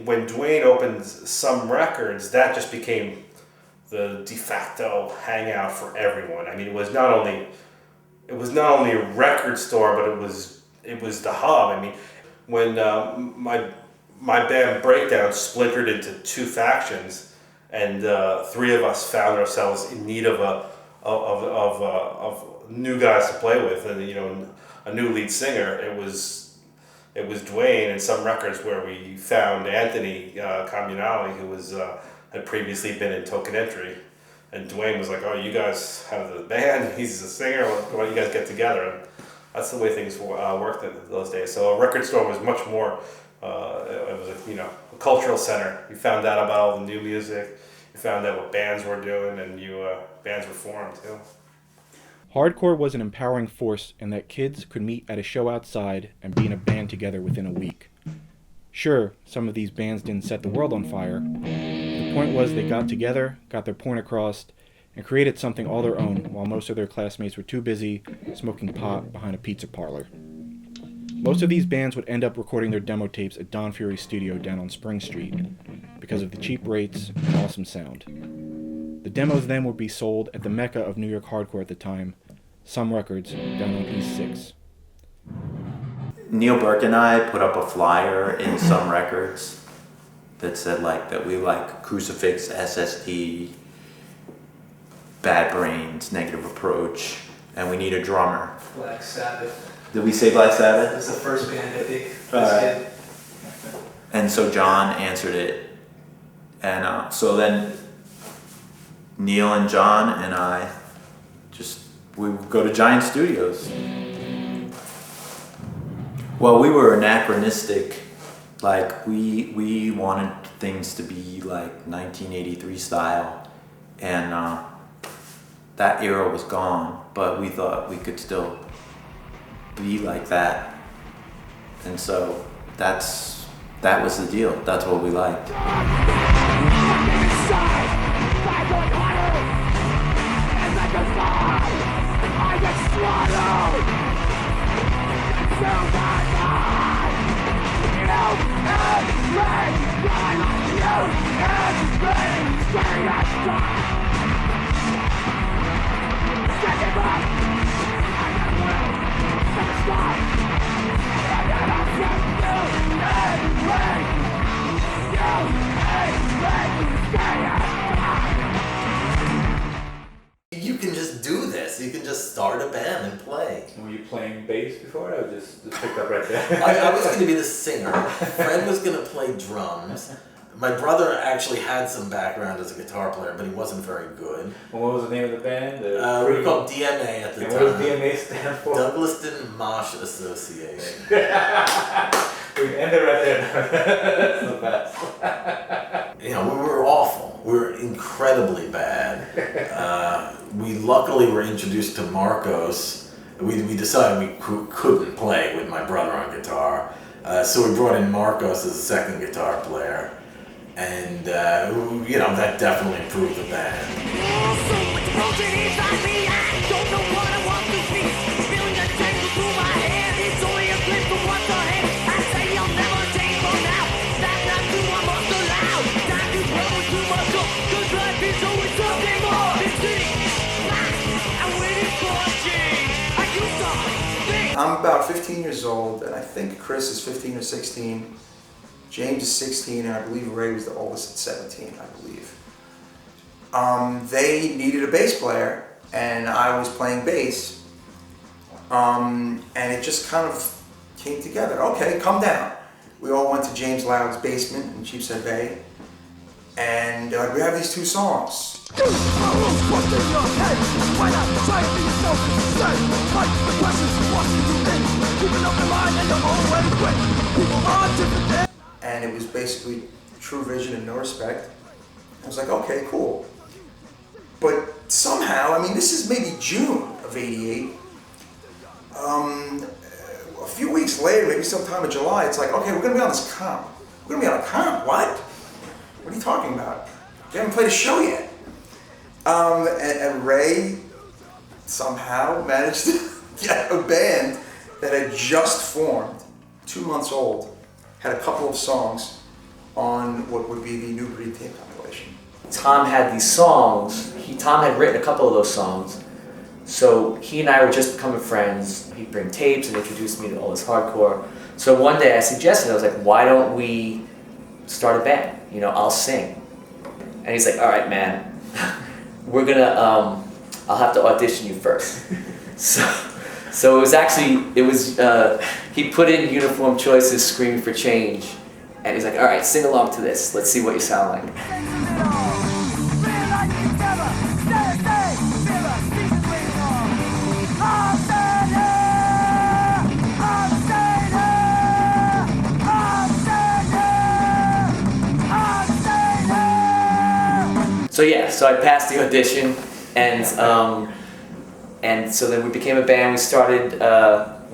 When Dwayne opened Some Records, that just became the de facto hangout for everyone. I mean, it was not only a record store, but it was the hub. I mean, when my band Breakdown splintered into 2 factions, and 3 of us found ourselves in need of new guys to play with, and you know, a new lead singer. It was Dwayne and Some Records where we found Anthony Comunale, who had previously been in Token Entry. And Dwayne was like, "Oh, you guys have the band. He's a singer. Why don't you guys get together?" And that's the way things worked in those days. So a record store was much more. It was a cultural center. You found out about all the new music. You found out what bands were doing, and bands were formed too. Hardcore was an empowering force in that kids could meet at a show outside and be in a band together within a week. Sure, some of these bands didn't set the world on fire. The point was they got together, got their point across, and created something all their own while most of their classmates were too busy smoking pot behind a pizza parlor. Most of these bands would end up recording their demo tapes at Don Fury's studio down on Spring Street because of the cheap rates and awesome sound. The demos then would be sold at the mecca of New York hardcore at the time, Some Records, down on East 6. Neil Burke and I put up a flyer in Some Records that said that we like Crucifix, SSD, Bad Brains, Negative Approach, and we need a drummer. Black Sabbath. Did we say Black Sabbath? That's the first band I think. Right. And so John answered it, and so then Neil and John and I we would go to Giant Studios. Well, we were anachronistic Like we wanted things to be like 1983 style, and that era was gone. But we thought we could still be like that, and so that was the deal. That's what we liked. You can just do this. You can just start a band and play. Were you playing bass before? I just picked up right there. I was going to be the singer. Fred was going to play drums. My brother actually had some background as a guitar player, but he wasn't very good. Well, what was the name of the band? We were called DMA at the time. What does DMA stand for? Douglaston Mosh Association. We ended right there. That's the best. You know, we were awful. We were incredibly bad. We luckily were introduced to Marcos. We decided we couldn't play with my brother on guitar. So we brought in Marcos as a second guitar player. And, you know, that definitely improved the band. I'm about 15 years old, and I think Chris is 15 or 16. James is 16, and I believe Ray was the oldest at 17, I believe. They needed a bass player, and I was playing bass. And it just kind of came together. Okay, come down. We all went to James Loud's basement in Sheepshead Bay, and we have these two songs. And it was basically True Vision and No Respect. I was like, okay, cool. But somehow, I mean, this is maybe June of '88. A few weeks later, maybe sometime in July, it's like, okay, we're gonna be on this comp. We're gonna be on a comp, what? What are you talking about? We haven't played a show yet. And Ray somehow managed to get a band that had just formed, 2 months old, had a couple of songs on what would be the New Breed tape compilation. Tom had these songs. Tom had written a couple of those songs. So he and I were just becoming friends. He'd bring tapes and introduce me to all this hardcore. So one day I suggested, I was like, why don't we start a band? You know, I'll sing. And he's like, all right, man, we're gonna, I'll have to audition you first. So it was actually, he put in Uniform Choice's Screaming for Change, and he's like, all right, sing along to this. Let's see what you sound like. So yeah, so I passed the audition, and so then we became a band. We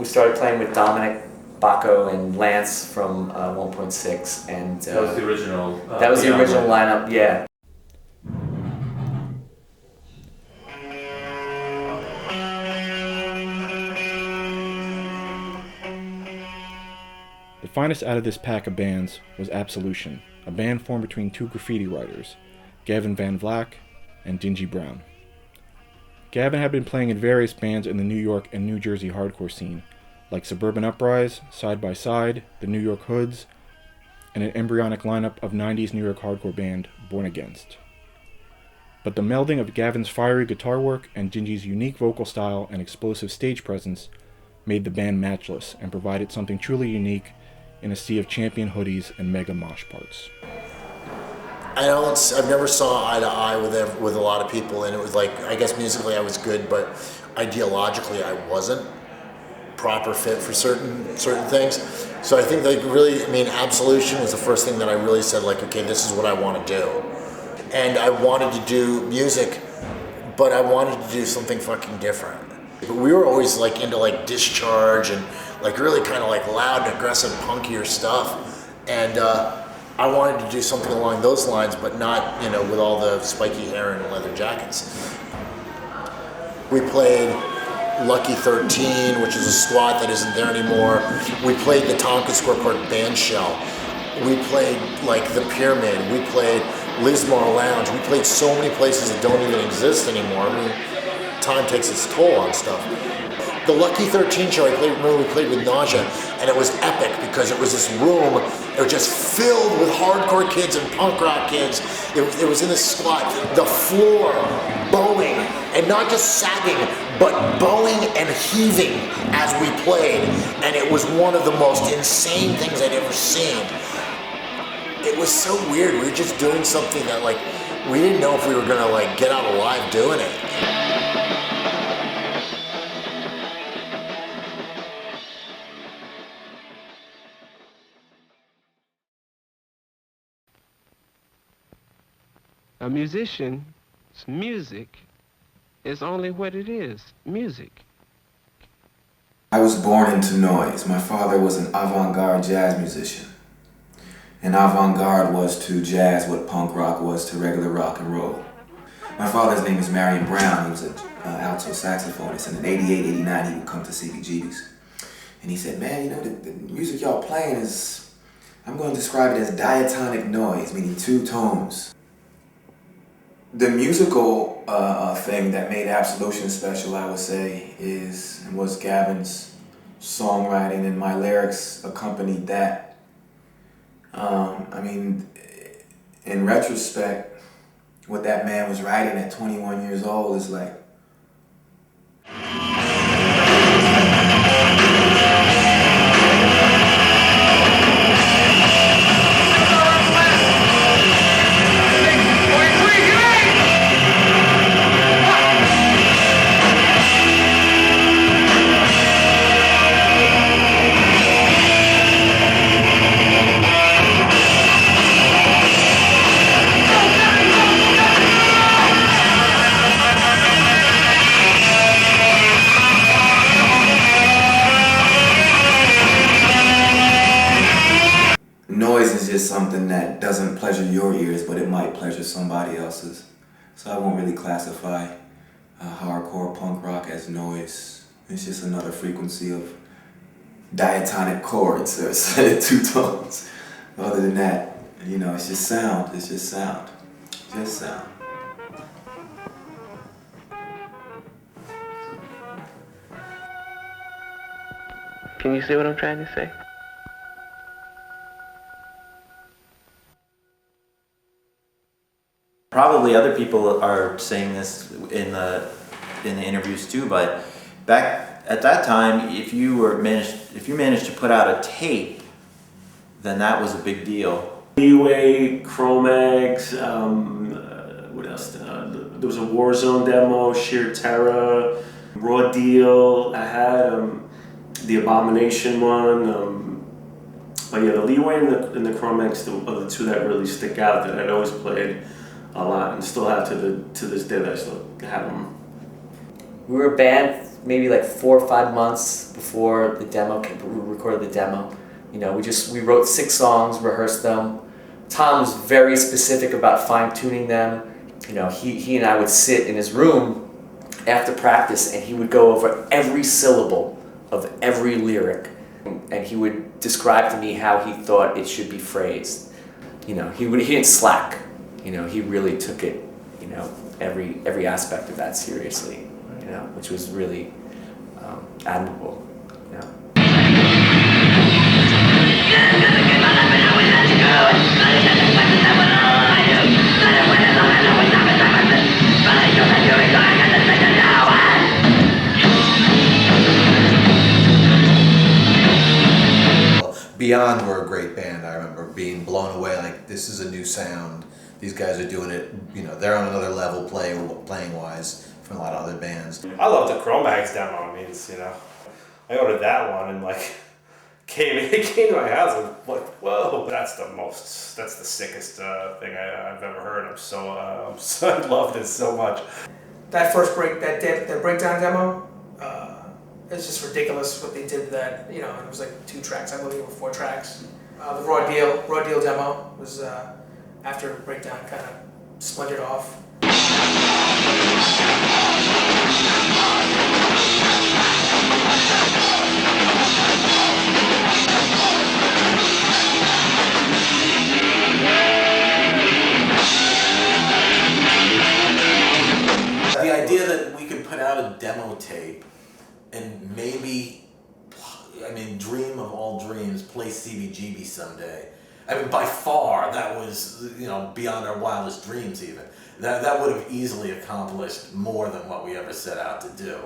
started playing with Dominic, Baco, and Lance from 1.6, and that was the original. That was the original lineup, yeah. The finest out of this pack of bands was Absolution, a band formed between two graffiti writers, Gavin Van Vlack and Dingy Brown. Gavin had been playing in various bands in the New York and New Jersey hardcore scene, like Suburban Uprise, Side by Side, the New York Hoods, and an embryonic lineup of 90s New York hardcore band Born Against. But the melding of Gavin's fiery guitar work and Dingy's unique vocal style and explosive stage presence made the band matchless and provided something truly unique in a sea of champion hoodies and mega mosh parts. I've never saw eye to eye with a lot of people, and it was like, I guess musically I was good, but ideologically I wasn't. proper fit for certain things. So I think like really, I mean, Absolution was the first thing that I really said like, okay, this is what I want to do. And I wanted to do music, but I wanted to do something fucking different. But we were always like into like Discharge and like really kind of like loud and aggressive punkier stuff. And I wanted to do something along those lines, but not, you know, with all the spiky hair and leather jackets. We played Lucky 13, which is a squad that isn't there anymore. We played the Tompkins Square Park Band Shell. We played like the Pyramid. We played Lismar Lounge. We played so many places that don't even exist anymore. I mean, time takes its toll on stuff. The Lucky 13 show we played with Nausea, and it was epic because it was this room, it was just filled with hardcore kids and punk rock kids. It was in a squat, the floor bowing, and not just sagging, but bowing and heaving as we played. And it was one of the most insane things I'd ever seen. It was so weird. We were just doing something that like, we didn't know if we were gonna like get out alive doing it. A musician's music is only what it is, music. I was born into noise. My father was an avant-garde jazz musician. And avant-garde was to jazz what punk rock was to regular rock and roll. My father's name is Marion Brown. He was an alto saxophonist, and in 88, 89 he would come to CBGB's. And he said, man, you know, the music y'all playing is, I'm going to describe it as diatonic noise, meaning two tones. The musical thing that made Absolution special, I would say, was Gavin's songwriting, and my lyrics accompanied that. I mean, in retrospect, what that man was writing at 21 years old is like, noise is just something that doesn't pleasure your ears, but it might pleasure somebody else's. So I won't really classify hardcore punk rock as noise. It's just another frequency of diatonic chords or two tones. Other than that, you know, it's just sound. It's just sound. Just sound. Can you see what I'm trying to say? Probably other people are saying this in the interviews too, but back at that time, if you managed to put out a tape, then that was a big deal. Leeway, Chromags, what else? There was a Warzone demo, Sheer Terror, Raw Deal. I had the Abomination one. But yeah, the Leeway and the Chromags are the two that really stick out that I'd always played a lot and still have to this day that I still have them. We were a band maybe like 4 or 5 months before the demo we recorded the demo. You know, we wrote 6 songs, rehearsed them. Tom was very specific about fine-tuning them. You know, he and I would sit in his room after practice and he would go over every syllable of every lyric and he would describe to me how he thought it should be phrased. You know, he didn't slack. You know, he really took it, you know, every aspect of that seriously, you know, which was really admirable, you know. Beyond were a great band. I remember being blown away, like, this is a new sound. These guys are doing it, you know, they're on another level playing wise from a lot of other bands. I love the Chromags demo. I mean, it's, you know, I ordered that one and like it came to my house and like, whoa, that's the sickest thing I've ever heard. I loved it so much. That first that breakdown demo, it's just ridiculous what they did with that. You know, it was like 2 tracks, I believe, or 4 tracks. The raw deal demo was after breakdown kind of splintered off. The idea that we could put out a demo tape and maybe, dream of all dreams, play CBGB someday. I mean, by far, that was, beyond our wildest dreams even. That would have easily accomplished more than what we ever set out to do.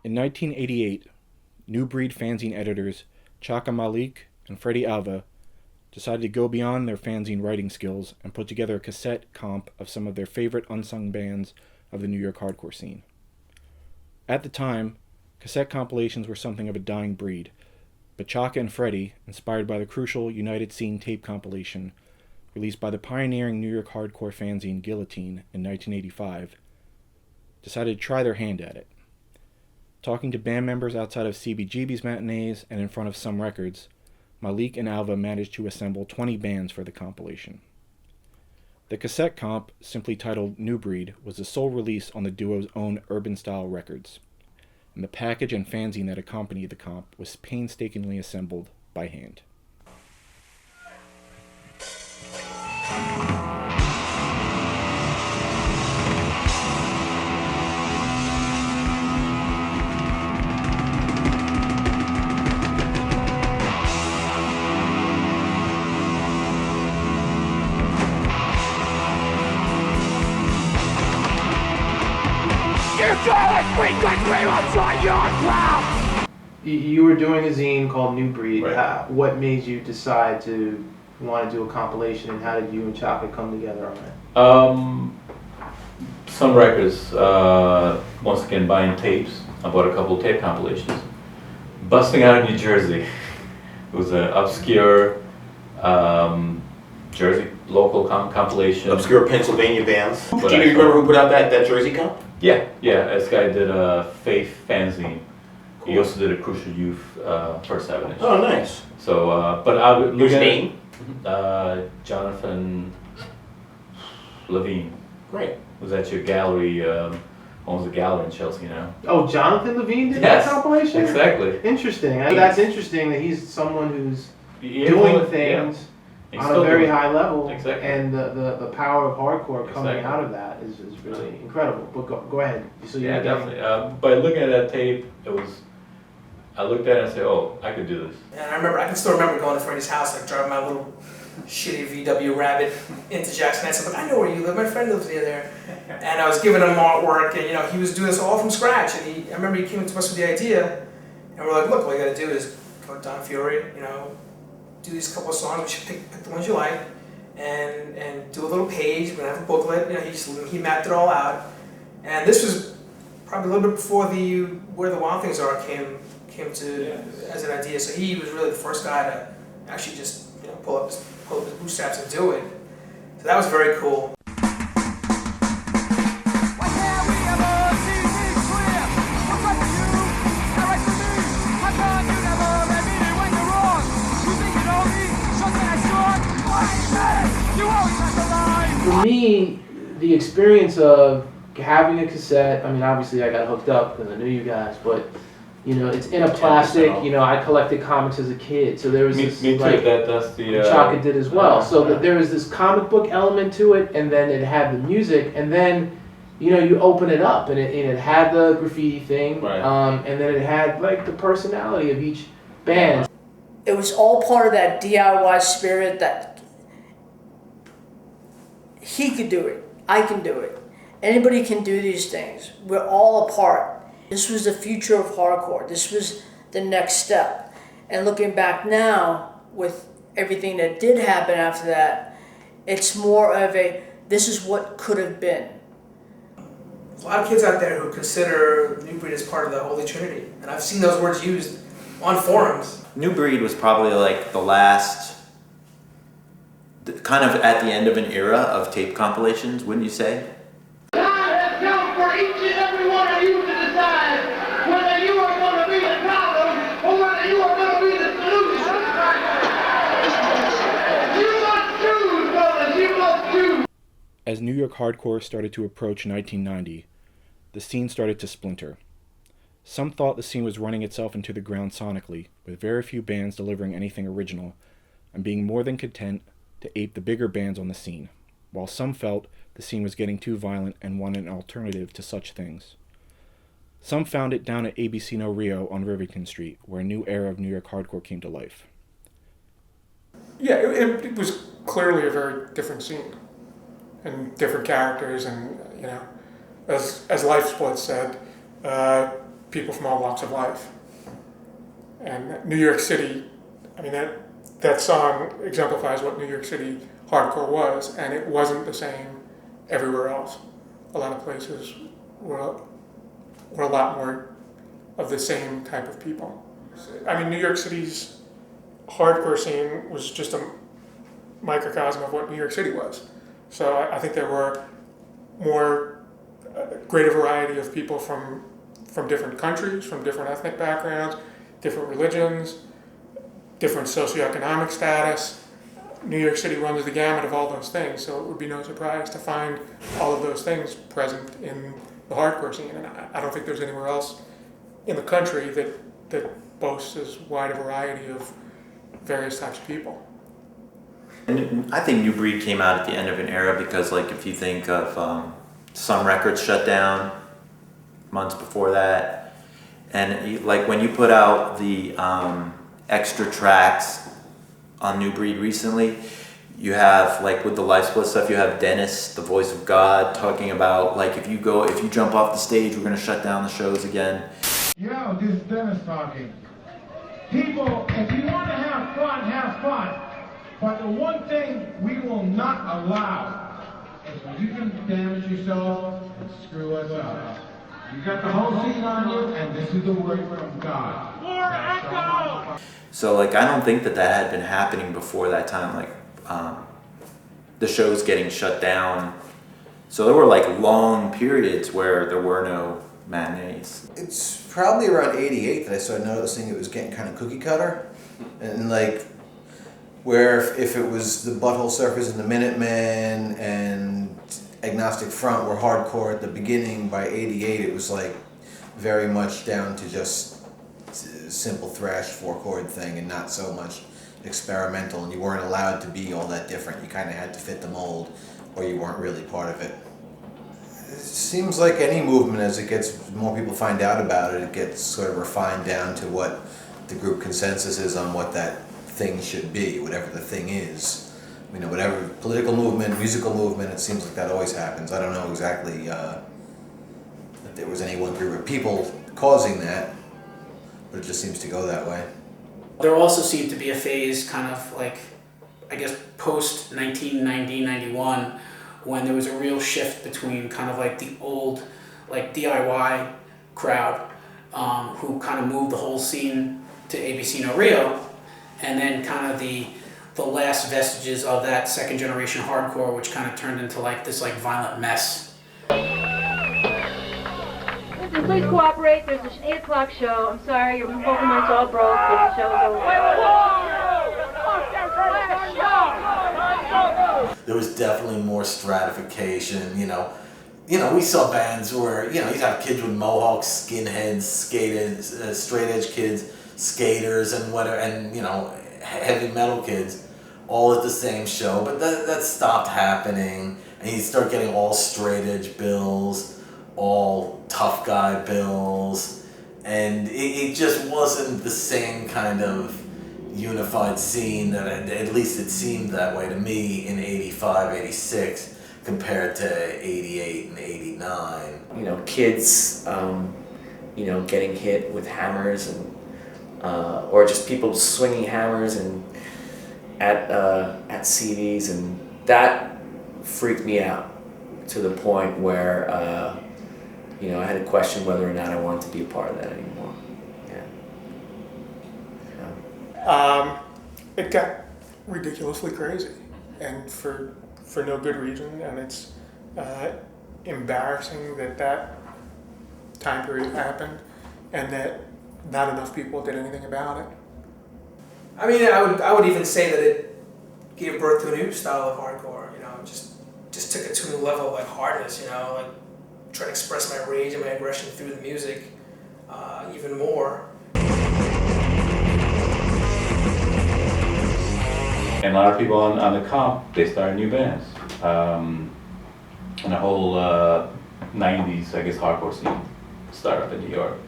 In 1988, New Breed fanzine editors Chaka Malik and Freddy Alva decided to go beyond their fanzine writing skills and put together a cassette comp of some of their favorite unsung bands of the New York hardcore scene. At the time, cassette compilations were something of a dying breed, but Chaka and Freddy, inspired by the crucial United Scene tape compilation released by the pioneering New York hardcore fanzine Guillotine in 1985, decided to try their hand at it. Talking to band members outside of CBGB's matinees and in front of Some Records, Malik and Alva managed to assemble 20 bands for the compilation. The cassette comp, simply titled New Breed, was the sole release on the duo's own Urban Style Records, and the package and fanzine that accompanied the comp was painstakingly assembled by hand. You were doing a zine called New Breed. Right. What made you decide to want to do a compilation, and how did you and Chaka come together on it? Some Records, once again buying tapes. I bought a couple of tape compilations. Busting Out of New Jersey. It was an obscure Jersey local compilation. Obscure Pennsylvania bands. But Do you remember who put out that Jersey comp? Yeah. This guy did a Faith fanzine. He also did a Crucial Youth First Evidence. Oh, nice. So, but I would look His at name? Jonathan Levine. Great. Was at your gallery, owns a gallery in Chelsea now. Oh, Jonathan Levine did Yes, that compilation? exactly. Interesting. That's interesting that he's someone who's Yeah, doing well, things He's on still a very doing it. high level, Exactly. and the power of hardcore coming Exactly. out of that is really incredible. But go ahead. So Yeah, you're getting- definitely. By looking at that tape, I looked at it and said, oh, I could do this. And I can still remember going to Freddy's house, like driving my little shitty VW Rabbit into Jackson Heights. I'm like, I know where you live. My friend lives near there. And I was giving him artwork, and he was doing this all from scratch. And I remember he came to us with the idea, and we're like, look, what you got to do is go to Don Fury, do these couple of songs, pick the ones you like, and do a little page. We're gonna have a booklet. He mapped it all out. And this was probably a little bit before Where the Wild Things Are came to as an idea. So he was really the first guy to actually just pull up his bootstraps and do it. So that was very cool. For me, the experience of having a cassette, obviously I got hooked up because I knew you guys, but it's in a plastic. I collected comics as a kid, so there was Me this too. That's the Chaka did as well. So that there was this comic book element to it, and then it had the music, and then you open it up, and it had the graffiti thing, Right. and then it had like the personality of each band. it was all part of that DIY spirit that he could do it, I can do it. Anybody can do these things. We're all a part. This was the future of hardcore. This was the next step. And looking back now, with everything that did happen after that, it's more of a, this is what could have been. There's a lot of kids out there who consider New Breed as part of the Holy Trinity. And I've seen those words used on forums. New Breed was probably like the last, kind of at the end of an era of tape compilations, wouldn't you say? Time has come for each and every one of you to decide whether you are going to be the problem or whether you are going to be the solution. You must choose, brothers, you must choose. As New York hardcore started to approach 1990, the scene started to splinter. Some thought the scene was running itself into the ground sonically, with very few bands delivering anything original, and being more than content to ape the bigger bands on the scene, while some felt the scene was getting too violent and wanted an alternative to such things. Some found it down at ABC No Rio on Rivington Street, where a new era of New York hardcore came to life. Yeah, it was clearly a very different scene, and different characters, and you know, as Life Split said, people from all walks of life. And New York City, I mean, that song exemplifies what New York City hardcore was, and it wasn't the same everywhere else. A lot of places were a lot more of the same type of people. I mean, New York City's hardcore scene was just a microcosm of what New York City was. So I think there were greater variety of people from different countries, from different ethnic backgrounds, different religions, different socioeconomic status. New York City runs the gamut of all those things, so it would be no surprise to find all of those things present in the hardcore scene. And I don't think there's anywhere else in the country that boasts as wide a variety of various types of people. And I think New Breed came out at the end of an era because, like, if you think of Sun Records shut down months before that, and like when you put out the extra tracks on New Breed recently, you have, like, with the Life Split stuff, you have Dennis, the voice of God, talking about, like, if you jump off the stage, we're gonna shut down the shows again. Yo, this is Dennis talking. People, if you want to have fun, have fun. But the one thing we will not allow is when you can damage yourself and screw us up. You got the whole scene on you, and this is the word from God. More echo! So, like, I don't think that had been happening before that time, like, the shows getting shut down. So there were, like, long periods where there were no matinees. It's probably around 88 that I started noticing it was getting kind of cookie cutter. And, like, where if it was the Butthole Surfers and the Minutemen and Agnostic Front were hardcore at the beginning, by 88 it was, like, very much down to just simple thrash 4-chord thing and not so much experimental, and you weren't allowed to be all that different. You kind of had to fit the mold or you weren't really part of it. It seems like any movement, as it gets more people find out about it, it gets sort of refined down to what the group consensus is on what that thing should be, whatever the thing is. You know, whatever political movement, musical movement, it seems like that always happens. I don't know exactly that there was any one group of people causing that, but it just seems to go that way. There also seemed to be a phase kind of like, I guess, post 1990, 91, when there was a real shift between kind of like the old, like, DIY crowd who kind of moved the whole scene to ABC No Rio, and then kind of the last vestiges of that second generation hardcore, which kind of turned into like this like violent mess. Listen, please cooperate. There's an 8 o'clock show. I'm sorry, your vocal mic's all broke. The show's over. There was definitely more stratification, you know, we saw bands where, you'd have kids with mohawks, skinheads, straight edge kids, skaters, and whatever, and, heavy metal kids, all at the same show, but that stopped happening, and you start getting all straight edge bills, all tough guy bills, and it just wasn't the same kind of unified scene that at least it seemed that way to me in 85, 86 compared to 88 and 89. You know, kids, you know, getting hit with hammers and or just people swinging hammers and at CDs, and that freaked me out to the point where you know, I had to question whether or not I wanted to be a part of that anymore. It got ridiculously crazy, and for no good reason, and it's embarrassing that time period happened, and that not enough people did anything about it. I mean, I would even say that it gave birth to a new style of hardcore. You know, just took it to a new level of like hardness. You know, like try to express my rage and my aggression through the music even more. And a lot of people on the comp, they started new bands. And the whole 90s, I guess, hardcore scene started up in New York,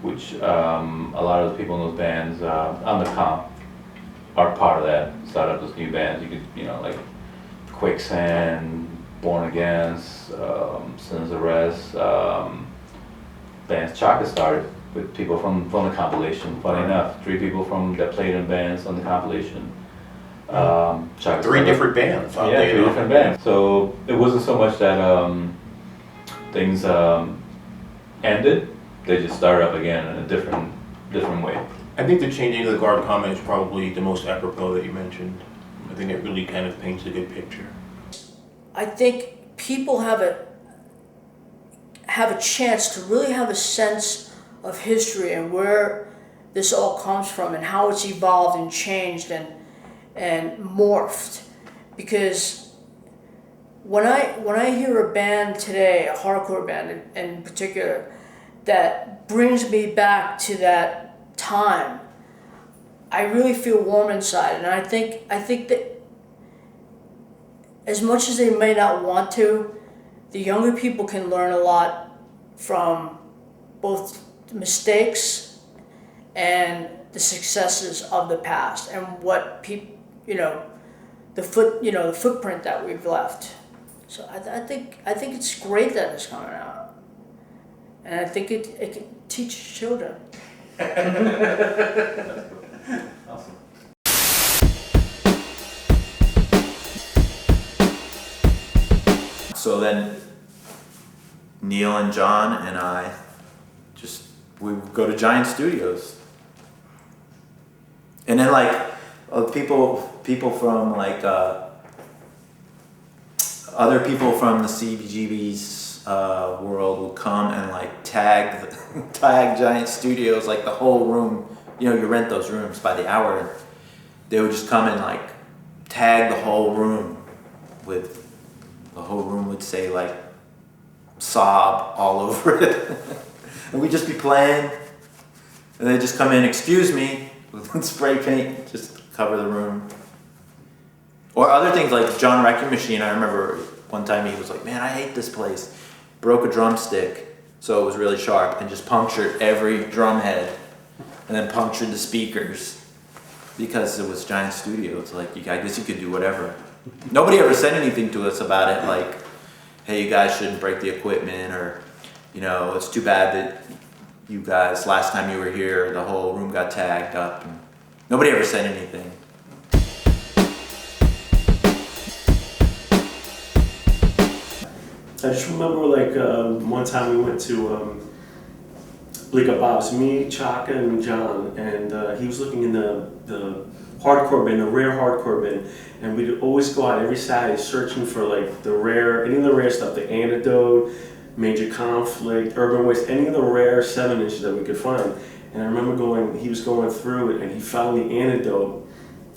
which a lot of the people in those bands on the comp are part of that. Started up those new bands. You could, you know, like Quicksand, Born Against, Sins Arrest, bands Chaka started with people from the compilation. Funny enough, 3 people that played in bands on the compilation. Chaka 3 different bands. Yeah, 3 different bands. So it wasn't so much that things ended; they just started up again in a different way. I think the changing of the guard comment is probably the most apropos that you mentioned. I think it really kind of paints a good picture. I think people have a chance to really have a sense of history and where this all comes from and how it's evolved and changed and morphed. Because when I hear a band today, a hardcore band in particular, that brings me back to that time, I really feel warm inside. And I think that as much as they may not want to, the younger people can learn a lot from both the mistakes and the successes of the past and what people, you know, the footprint that we've left. So I think it's great that it's coming out, and I think it can teach children. Awesome. So then Neil and John and I we would go to Giant Studios. And then like people from like other people from the CBGB's world would come and like tag Giant Studios, like the whole room. You know, you rent those rooms by the hour, and they would just come and like tag the whole room with, the whole room would say like sob all over it. And we'd just be playing, and they'd just come in, excuse me, with spray paint, just cover the room. Or other things like John Wrecking Machine. I remember one time he was like, man, I hate this place. Broke a drumstick, so it was really sharp, and just punctured every drum head, and then punctured the speakers, because it was Giant Studio. It's like, I guess you could do whatever. Nobody ever said anything to us about it, like, hey, you guys shouldn't break the equipment, or, you know, it's too bad that you guys, last time you were here, the whole room got tagged up. And nobody ever said anything. I just remember like one time we went to Liga Bob's, me, Chaka, and John, and he was looking in the hardcore bin, the rare hardcore bin, and we'd always go out every Saturday searching for like the rare, any of the rare stuff, the Antidote, Major Conflict, Urban Waste, any of the rare 7-inches that we could find. And I remember he was going through it, and he found the Antidote,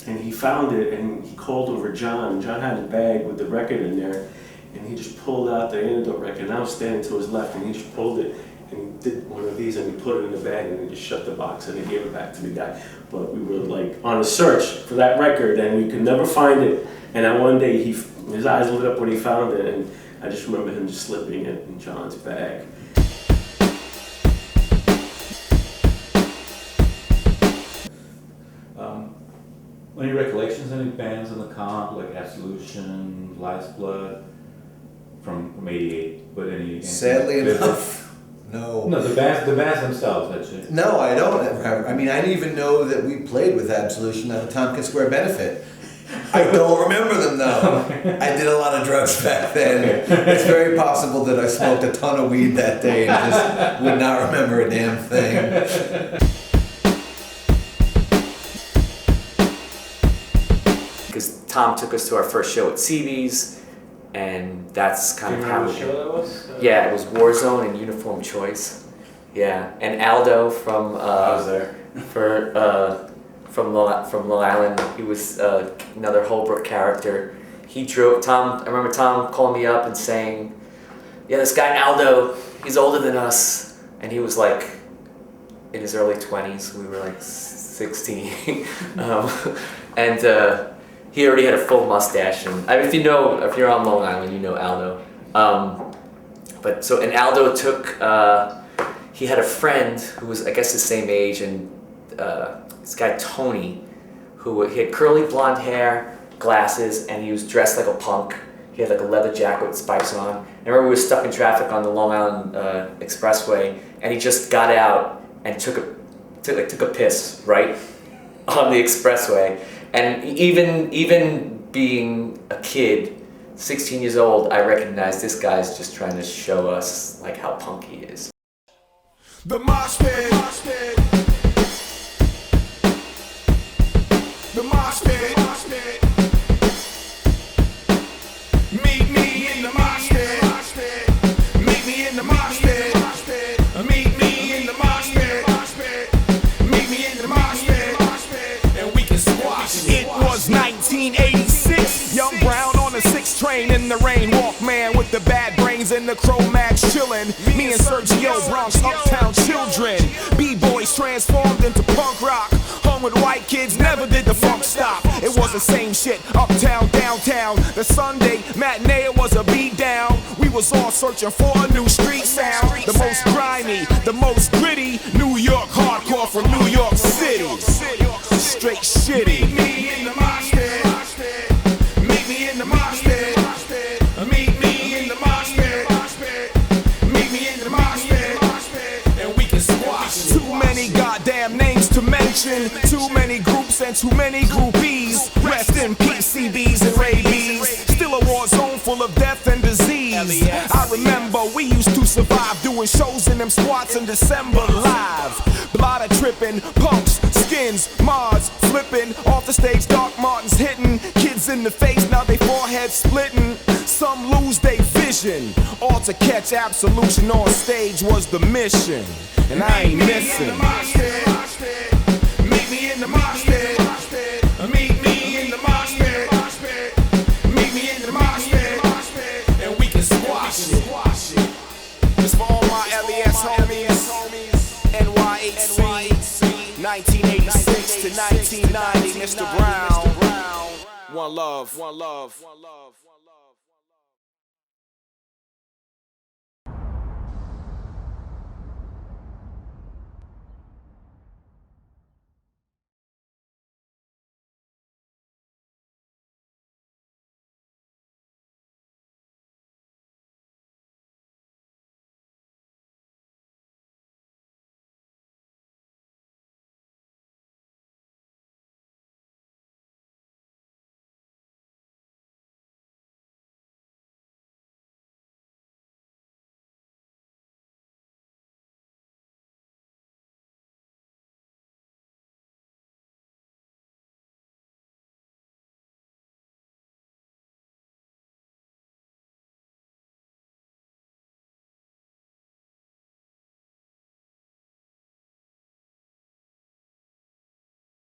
and he found it, and he called over John. John had a bag with the record in there, and he just pulled out the Antidote record, and I was standing to his left, and he just pulled it, and he did one of these, and he put it in the bag, and he just shut the box, and he gave it back to the guy. But we were like on a search for that record, and we could never find it. And then one day, his eyes lit up when he found it, and I just remember him just slipping it in John's bag. there's any bands in the comp like Absolution, Last Blood from '88, but any. Sadly enough, no. No, the bands themselves. Actually. No, I don't ever have. I mean, I didn't even know that we played with Absolution at a Tompkins Square benefit. I don't remember them though. I did a lot of drugs back then. It's very possible that I smoked a ton of weed that day and just would not remember a damn thing. Because Tom took us to our first show at CB's, and that's kind of how. What show that was? Yeah, it was Warzone and Uniform Choice. Yeah, and Aldo from. I was there. From Long Island, he was another Holbrook character. He drove Tom. I remember Tom calling me up and saying, "Yeah, this guy Aldo, he's older than us," and he was like in his early 20s. We were like 16, and he already had a full mustache. And I mean, if you're on Long Island, you know Aldo. And Aldo took. He had a friend who was, I guess, the same age, and. This guy Tony, he had curly blonde hair, glasses, and he was dressed like a punk. He had like a leather jacket with spikes on. I remember we were stuck in traffic on the Long Island Expressway, and he just got out and took a piss right on the expressway. And even being a kid, 16 years old, I recognized this guy's just trying to show us like how punk he is. The mosh pit. The mosh pit. Meet me in the mosh pit. Meet me in the mosh pit. Meet me in the mosh pit. Meet me in the mosh pit. And we can squash it. It was 1986. Young Brown on the 6 train in the rain. Walkman with the bad brains and the Cro-Max chillin'. Me and Sergio Bronx uptown children. B-boys transformed into punk rock. Hung with white kids, never did the funk stop. It was the same shit, uptown, downtown. The Sunday matinee, it was a beat down. We was all searching for a new street sound. The most grimy, the most gritty. New York hardcore from New York City. Straight shitty. Meet me in the mosh pit. Meet me in the mosh pit. Meet me in the mosh pit. Meet me in the mosh pit. And we can squash it. Too many goddamn names to mention. Too many groups and too many groupies. Rest in peace, CBs and rabies. Still a war zone full of death and disease. I remember we used to survive doing shows in them squats in December live. Blotter tripping, punks, skins, mods, flipping off the stage, Doc Martens hitting kids in the face, now they foreheads splitting. Some lose their vision. All to catch Absolution on stage was the mission, and I ain't missing. Meet me in the mosh pit. Meet me in the mosh pit. Meet me in the mosh pit. And we can squash it. It's for all my LES homies. NYHC. 1986 to 1990. Mr. Brown. One love.